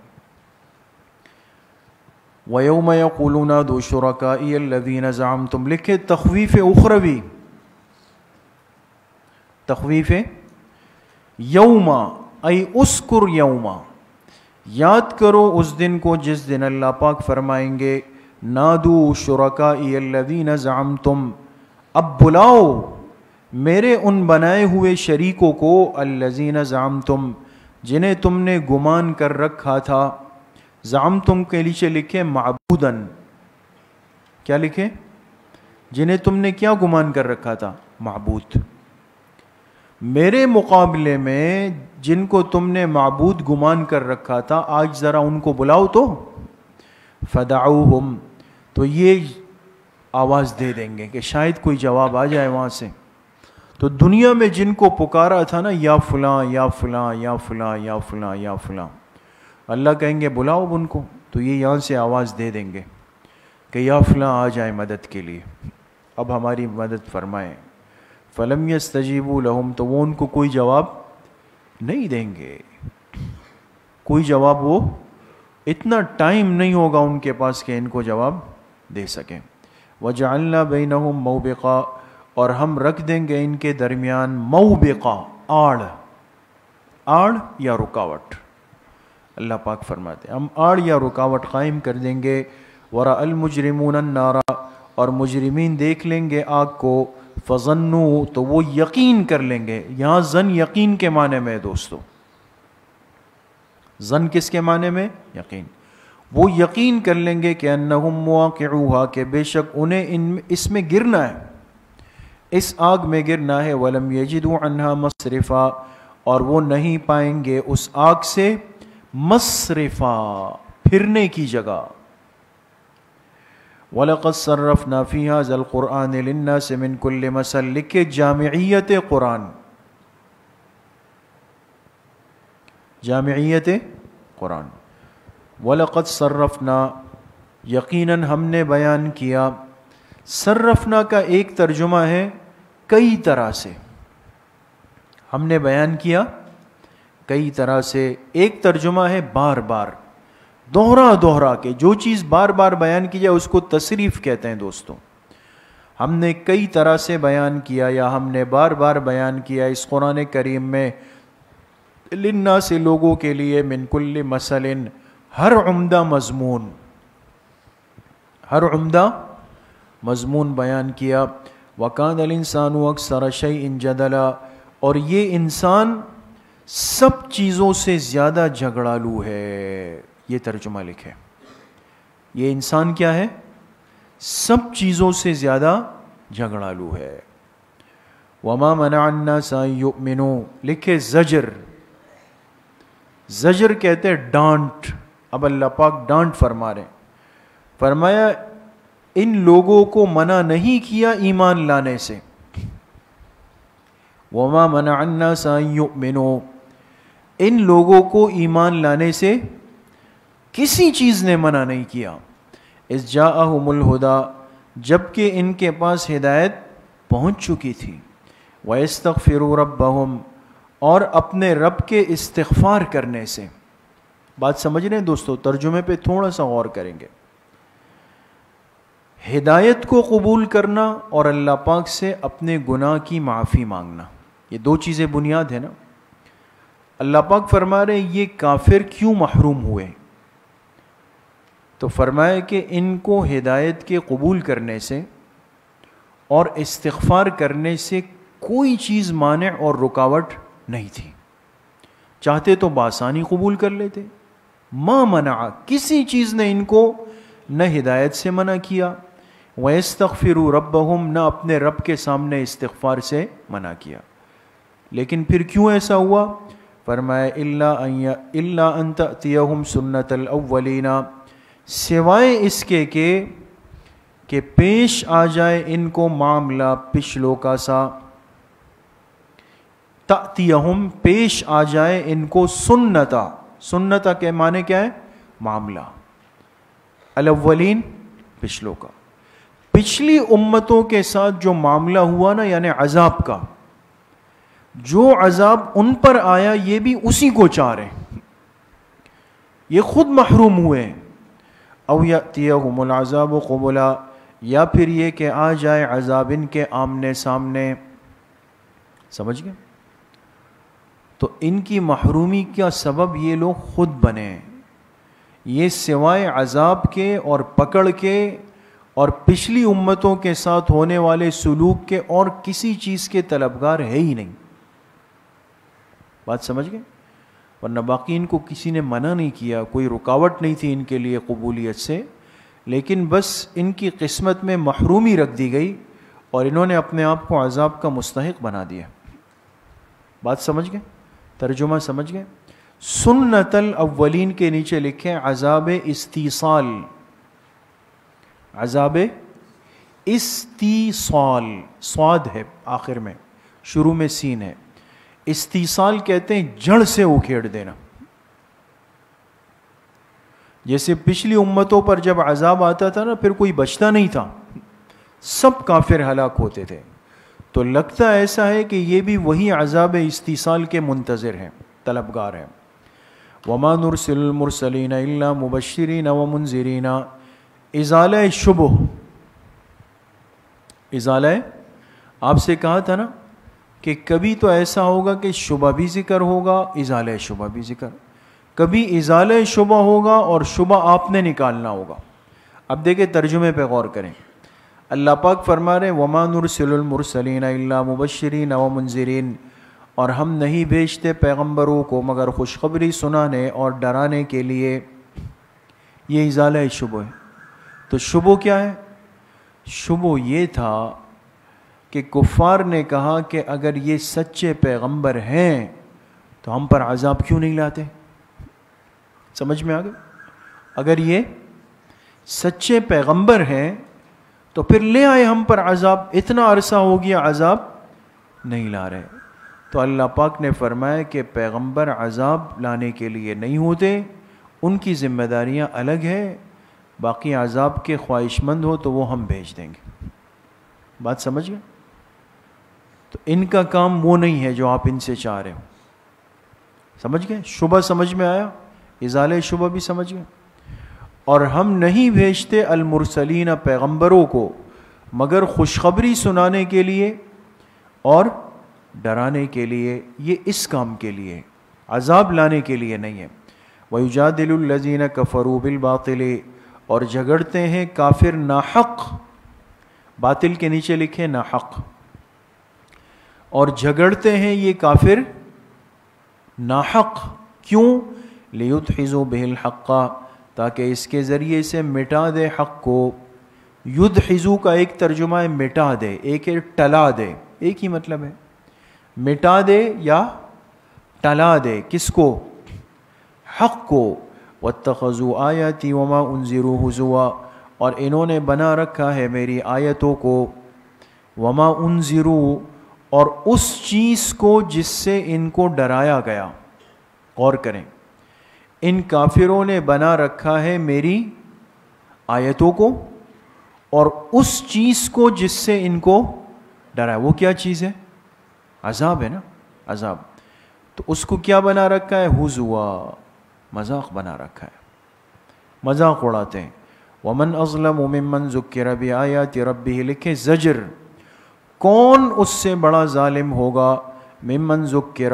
وَيَوْمَ يَقُولُونَ ادْعُوا شُرَكَائِيَ الَّذِينَ زَعَمْتُمْ، لکھے تخویف اخروی، تخویف یوم ای اذکر یوم، یاد کرو اس دن کو جس دن اللہ پاک فرمائیں گے نادوا شرکائی الذین زعمتم، اب بلاؤ میرے ان بنائے ہوئے شریکوں کو، الذین زعمتم جنہیں تم نے گمان کر رکھا تھا. زعمتم کے لیے لکھے معبودن، کیا لکھے؟ جنہیں تم نے کیا گمان کر رکھا تھا؟ معبود. میرے مقابلے میں جن کو تم نے معبود گمان کر رکھا تھا آج ذرا ان کو بلاؤ تو. فدعوہم، تو یہ آواز دے دیں گے کہ شاید کوئی جواب آ جائے وہاں سے. تو دنیا میں جن کو پکارا تھا نا یا فلاں یا فلاں یا فلاں یا فلاں یا فلاں، اللہ کہیں گے بلاؤ ان کو، تو یہ یہاں سے آواز دے دیں گے کہ یا فلاں آ جائیں مدد کے لیے، اب ہماری مدد فرمائیں. فلم یستجیبوا لہم، تو وہ ان کو کوئی جواب نہیں دیں گے. کوئی جواب، وہ اتنا ٹائم نہیں ہوگا ان کے پاس کہ ان کو جواب دے سکیں. وجعلنا بینہم موبقا، اور ہم رکھ دیں گے ان کے درمیان موبقا، آڑ، آڑ یا رکاوٹ. اللہ پاک فرماتے ہیں ہم آڑ یا رکاوٹ قائم کر دیں گے. ورأى المجرمون النار، اور مجرمین دیکھ لیں گے آگ کو. فظنوا، تو وہ یقین کر لیں گے. یہاں ظن یقین کے معنی میں ہے دوستو. ظن کس کے معنی میں؟ یقین. وہ یقین کر لیں گے کہ انہم مواقعوہا کہ بے شک انہیں اس میں گرنا ہے، اس آگ میں گرنا ہے، ولم یجدوا عنہا مصرفا اور وہ نہیں پائیں گے اس آگ سے مصرفا پھرنے کی جگہ۔ وَلَقَدْ صَرَّفْنَا فِي هَذَا الْقُرْآنِ لِلنَّاسِ مِنْ كُلِّ مَثَلٍ، لکھے جامعیت قرآن، جامعیت قرآن۔ وَلَقَدْ صَرَّفْنَا یقیناً ہم نے بیان کیا، صرفنا کا ایک ترجمہ ہے کئی طرح سے، ہم نے بیان کیا کئی طرح سے، ایک ترجمہ ہے بار بار دوہرا کے، جو چیز بار بار بیان کی جائے اس کو تصریف کہتے ہیں دوستوں۔ ہم نے کئی طرح سے بیان کیا یا ہم نے بار بار بیان کیا اس قرآن کریم میں، للناس سے لوگوں کے لیے، من کل مثل ہر عمدہ مضمون، ہر عمدہ مضمون بیان کیا۔ وَكَانَ الْإِنسَانُ أَكْثَرَ شَيْءٍ جَدَلًا، اور یہ انسان سب چیزوں سے زیادہ جھگڑالو ہے، یہ ترجمہ لکھے، یہ انسان کیا ہے؟ سب چیزوں سے زیادہ جھگڑالو ہے۔ وَمَا مَنَعَ النَّاسَ أَن يُؤْمِنُوا، لکھے زجر، زجر کہتے ہیں ڈانٹ، اب اللہ پاک ڈانٹ فرما رہے ہیں، فرمایا ان لوگوں کو منع نہیں کیا ایمان لانے سے۔ وَمَا مَنَعَ النَّاسَ أَن يُؤْمِنُوا، ان لوگوں کو ایمان لانے سے کسی چیز نے منع نہیں کیا، اذ جاءہم الہدی، جبکہ ان کے پاس ہدایت پہنچ چکی تھی، وَيَسْتَغْفِرُوا رَبَّهُمْ، اور اپنے رب کے استغفار کرنے سے۔ بات سمجھ رہے ہیں دوستو؟ ترجمے پہ تھوڑا سا غور کریں گے۔ ہدایت کو قبول کرنا اور اللہ پاک سے اپنے گناہ کی معافی مانگنا، یہ دو چیزیں بنیاد ہے نا۔ اللہ پاک فرما رہے ہیں یہ کافر کیوں محروم ہوئے، تو فرمایا کہ ان کو ہدایت کے قبول کرنے سے اور استغفار کرنے سے کوئی چیز مانع اور رکاوٹ نہیں تھی، چاہتے تو بآسانی قبول کر لیتے۔ ما منع، کسی چیز نے ان کو نہ ہدایت سے منع کیا، وَيَسْتَغْفِرُوا رَبَّهُمْ، نہ اپنے رب کے سامنے استغفار سے منع کیا۔ لیکن پھر کیوں ایسا ہوا؟ فرمایا إِلَّا أَن تَأْتِيَهُمْ سُنَّةَ الْأَوَّلِينَ، سوائے اس کے کہ پیش آ جائے ان کو معاملہ پچھلوں کا سا، تأتیہم پیش آ جائے ان کو سنتا، سنتا کے معنی کیا ہے؟ معاملہ، الاولین پچھلوں کا، پچھلی امتوں کے ساتھ جو معاملہ ہوا نا، یعنی عذاب کا، جو عذاب ان پر آیا یہ بھی اسی کو چاہ رہے ہیں، یہ خود محروم ہوئے ہیں۔ او یأتیہم العذاب قبلا، یا پھر یہ کہ آ جائے عذاب ان کے آمنے سامنے، سمجھ گئے؟ تو ان کی محرومی کا سبب یہ لوگ خود بنے، یہ سوائے عذاب کے اور پکڑ کے اور پچھلی امتوں کے ساتھ ہونے والے سلوک کے اور کسی چیز کے طلبگار ہے ہی نہیں۔ بات سمجھ گئے؟ ورنہ باقی ان کو کسی نے منع نہیں کیا، کوئی رکاوٹ نہیں تھی ان کے لیے قبولیت سے، لیکن بس ان کی قسمت میں محرومی رکھ دی گئی اور انہوں نے اپنے آپ کو عذاب کا مستحق بنا دیا۔ بات سمجھ گئے؟ ترجمہ سمجھ گئے؟ سنت الاولین کے نیچے لکھیں عذاب استیصال، عذاب استیصال، صاد ہے آخر میں، شروع میں سین ہے، استیصال کہتے ہیں جڑ سے اکھیڑ دینا۔ جیسے پچھلی امتوں پر جب عذاب آتا تھا نا پھر کوئی بچتا نہیں تھا، سب کافر ہلاک ہوتے تھے، تو لگتا ایسا ہے کہ یہ بھی وہی عذاب استیصال کے منتظر ہیں، طلبگار ہیں۔ وَمَا نُرْسِلُ الْمُرْسَلِينَ إِلَّا مُبَشِّرِينَ وَمُنذِرِينَ، ازالہ شبہ، ازالہ، آپ سے کہا تھا نا کہ کبھی تو ایسا ہوگا کہ شبہ بھی ذکر ہوگا، ازالہ شبہ بھی ذکر، کبھی ازالہ شبہ ہوگا اور شبہ آپ نے نکالنا ہوگا۔ اب دیکھیں ترجمے پہ غور کریں، اللہ پاک فرما رہے وَمَا نُرْسِلُ الْمُرْسَلِينَ إِلَّا مُبَشِّرِينَ وَمُنذِرِينَ، اور ہم نہیں بھیجتے پیغمبروں کو مگر خوشخبری سنانے اور ڈرانے کے لیے، یہ ازالہ شبہ ہے۔ تو شبہ کیا ہے؟ شبہ یہ تھا کہ کفار نے کہا کہ اگر یہ سچے پیغمبر ہیں تو ہم پر عذاب کیوں نہیں لاتے؟ سمجھ میں آ گیا؟ اگر یہ سچے پیغمبر ہیں تو پھر لے آئے ہم پر عذاب، اتنا عرصہ ہو گیا عذاب نہیں لا رہے۔ تو اللہ پاک نے فرمایا کہ پیغمبر عذاب لانے کے لیے نہیں ہوتے، ان کی ذمہ داریاں الگ ہیں، باقی عذاب کے خواہش مند ہو تو وہ ہم بھیج دیں گے۔ بات سمجھ گئے؟ تو ان کا کام وہ نہیں ہے جو آپ ان سے چاہ رہے ہو۔ سمجھ گئے؟ شبہ سمجھ میں آیا؟ ازالہ شبہ بھی سمجھ گئے؟ اور ہم نہیں بھیجتے المرسلین پیغمبروں کو مگر خوشخبری سنانے کے لیے اور ڈرانے کے لیے، یہ اس کام کے لیے، عذاب لانے کے لیے نہیں ہے۔ وَيُجَادِلُ الَّذِينَ كَفَرُوا بِالْبَاطِلِ، اور جھگڑتے ہیں کافر ناحق، باطل کے نیچے لکھے ناحق، اور جھگڑتے ہیں یہ کافر ناحق، کیوں؟ لِيُدْحِضُوا بِهِ الْحَقَّ، تاکہ اس کے ذریعے سے مٹا دے حق کو۔ یدحضو کا ایک ترجمہ ہے مٹا دے، ایک ہے ٹلا دے، ایک ہی مطلب ہے، مٹا دے یا ٹلا دے۔ کس کو؟ حق کو۔ وَاتَّخَذُوا آیَاتِي وَمَا أُنذِرُوا هُزُوًا، اور انہوں نے بنا رکھا ہے میری آیتوں کو، وَمَا أُنذِرُوا، اور اس چیز کو جس سے ان کو ڈرایا گیا۔ غور کریں، ان کافروں نے بنا رکھا ہے میری آیتوں کو اور اس چیز کو جس سے ان کو ڈرایا۔ وہ کیا چیز ہے؟ عذاب ہے نا، عذاب۔ تو اس کو کیا بنا رکھا ہے؟ ہزوا، مذاق بنا رکھا ہے، مذاق اڑاتے ہیں۔ ومن اظلم ممن ذکر بآیات ربہ، لکھے زجر، کون اس سے بڑا ظالم ہوگا، ممن ذکر،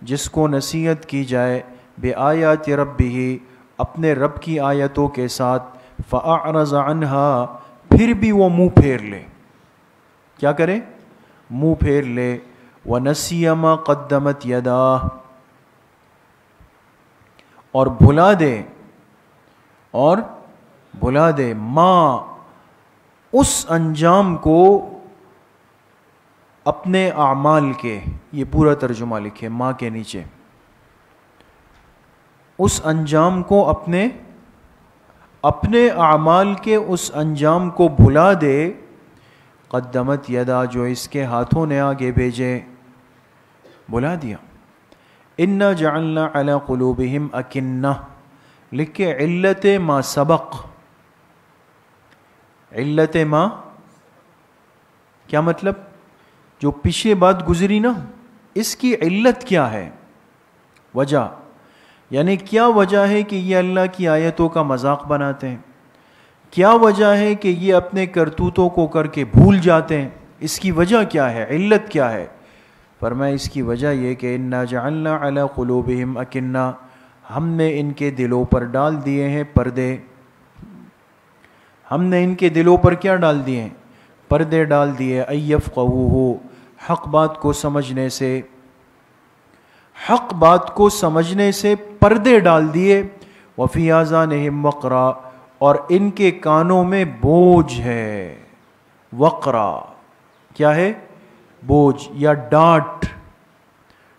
جس کو نصیحت کی جائے، بآیات ربہ، اپنے رب کی آیتوں کے ساتھ، فأعرض عنها، پھر بھی وہ منہ پھیر لے۔ کیا کرے؟ منہ پھیر لے۔ ونسی ما قدمت یداہ، اور بھلا دے ما، اس انجام کو اپنے اعمال کے، یہ پورا ترجمہ لکھے ماں کے نیچے، اس انجام کو اپنے اعمال کے اس انجام کو بھلا دے، قدمت یدا، جو اس کے ہاتھوں نے آگے بھیجے، بھلا دیا۔ انا جعلنا علی قلوبہم اکنہ، لکھے علت ما سبق، علت ما کیا مطلب؟ جو پیچھے بات گزری نا، اس کی علت کیا ہے؟ وجہ، یعنی کیا وجہ ہے کہ یہ اللہ کی آیتوں کا مذاق بناتے ہیں؟ کیا وجہ ہے کہ یہ اپنے کرتوتوں کو کر کے بھول جاتے ہیں؟ اس کی وجہ کیا ہے؟ علت کیا ہے؟ فرمایا اس کی وجہ یہ کہ انا جعلنا علی قلوبہم اکنہ، ہم نے ان کے دلوں پر ڈال دیے ہیں پردے۔ ہم نے ان کے دلوں پر کیا ڈال دیے ہیں؟ پردے ڈال دیے، ایفقہوہ، حق بات کو سمجھنے سے، حق بات کو سمجھنے سے پردے ڈال دیے۔ وفی آذانہم وقرا، اور ان کے کانوں میں بوجھ ہے۔ وقرا کیا ہے؟ بوجھ یا ڈانٹ،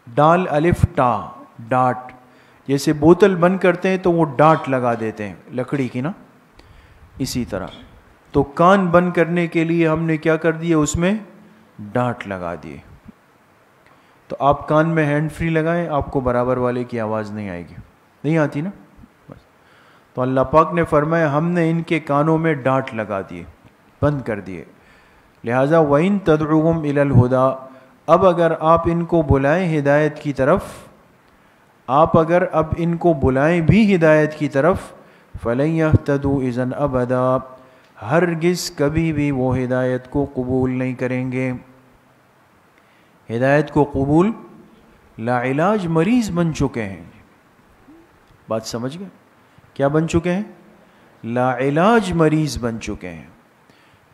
ڈال الف ٹا، ڈانٹ، جیسے بوتل بند کرتے ہیں تو وہ ڈانٹ لگا دیتے ہیں لکڑی کی نا، اسی طرح تو کان بند کرنے کے لیے ہم نے کیا کر دیا؟ اس میں ڈانٹ لگا دیے۔ تو آپ کان میں ہینڈ فری لگائیں، آپ کو برابر والے کی آواز نہیں آئے گی، نہیں آتی نا۔ تو اللہ پاک نے فرمایا ہم نے ان کے کانوں میں ڈانٹ لگا دیے، بند کر دیے۔ لہٰذا وَإِن تَدْعُوهُمْ إِلَى الْهُدَىٰ، اب اگر آپ ان کو بلائیں ہدایت کی طرف، آپ اگر اب ان کو بلائیں بھی ہدایت کی طرف، فَلَن يَهْتَدُوا إِذًا أَبَدًا، ہرگز کبھی بھی وہ ہدایت کو قبول نہیں کریں گے۔ ہدایت کو قبول، لا علاج مریض بن چکے ہیں۔ بات سمجھ گئے؟ کیا بن چکے ہیں؟ لا علاج مریض بن چکے ہیں۔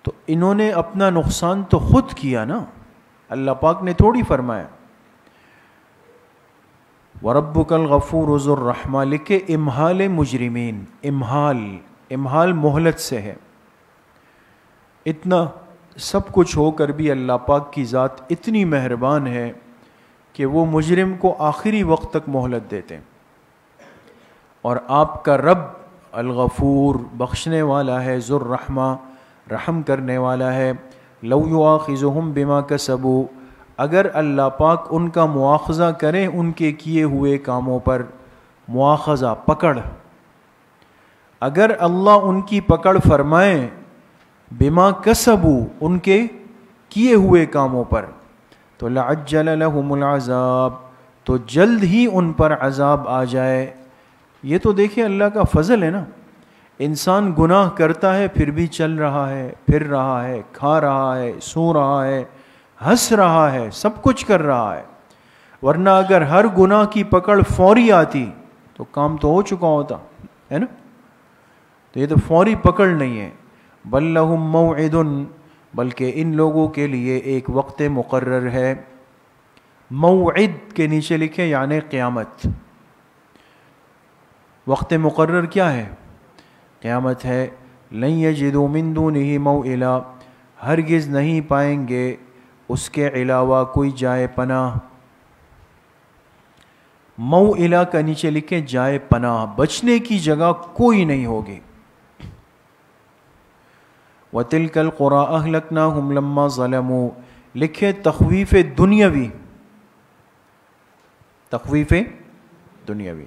تو انہوں نے اپنا نقصان تو خود کیا نا، اللہ پاک نے تھوڑی فرمایا۔ وربک الغفور ذو الرحمہ لکھے امہال مجرمین، امہال مہلت سے ہے. اتنا سب کچھ ہو کر بھی اللہ پاک کی ذات اتنی مہربان ہے کہ وہ مجرم کو آخری وقت تک مہلت دیتے ہیں. اور آپ کا رب الغفور بخشنے والا ہے، ذو الرحمہ رحم کرنے والا ہے. لو یؤاخذہم بما کسبوا، اگر اللہ پاک ان کا مواخذہ کریں ان کے کیے ہوئے کاموں پر، مواخذہ پکڑ، اگر اللہ ان کی پکڑ فرمائیں بما کسبوا ان کے کیے ہوئے کاموں پر، تو لعجل لهم العذاب، تو جلد ہی ان پر عذاب آ جائے. یہ تو دیکھیں اللہ کا فضل ہے نا. انسان گناہ کرتا ہے پھر بھی چل رہا ہے، پھر رہا ہے، کھا رہا ہے، سو رہا ہے، ہنس رہا ہے، سب کچھ کر رہا ہے. ورنہ اگر ہر گناہ کی پکڑ فوری آتی تو کام تو ہو چکا ہوتا ہے نا. تو یہ تو فوری پکڑ نہیں ہے. بل لہم موعد، بلکہ ان لوگوں کے لیے ایک وقت مقرر ہے. موعد کے نیچے لکھے یعنی قیامت. وقت مقرر کیا ہے؟ قیامت ہے. لن یجدوا من دونہ موئلا، ہرگز نہیں پائیں گے اس کے علاوہ کوئی جائے پناہ. موئلا کا نیچے لکھے جائے پناہ، بچنے کی جگہ کوئی نہیں ہوگی. وَتِلْكَ الْقُرَىٰ أَهْلَكْنَاهُمْ لَمَّا ظَلَمُوا، لکھے تخویف دنیاوی، تخویف دنیاوی.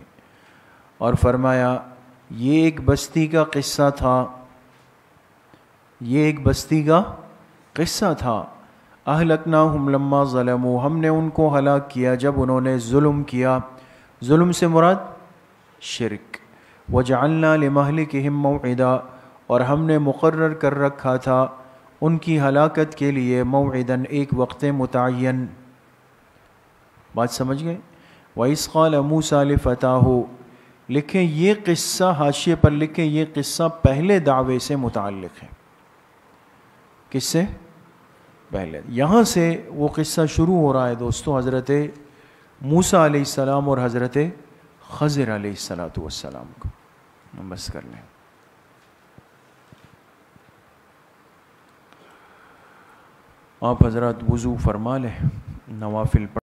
اور فرمایا یہ ایک بستی کا قصہ تھا، یہ ایک بستی کا قصہ تھا. أَهْلَكْنَاهُمْ لَمَّا ظَلَمُوا، ہم نے ان کو ہلاک کیا جب انہوں نے ظلم کیا. ظلم سے مراد شرک. وَجَعَلْنَا لِمَهْلِكِهِمْ مَوْعِدًا، اور ہم نے مقرر کر رکھا تھا ان کی ہلاکت کے لیے موعداً ایک وقت متعین. بات سمجھ گئے؟ وَإِذْ قَالَ مُوسَىٰ لِفَتَاهُ، لکھیں یہ قصہ حاشیے پر لکھیں یہ قصہ پہلے دعوے سے متعلق ہے. کس سے؟ پہلے. یہاں سے وہ قصہ شروع ہو رہا ہے دوستو حضرت موسیٰ علیہ السلام اور حضرت خضر علیہ السلام کو. بس کر لیں. آپ حضرات وضو فرما لیں، نوافل پڑھ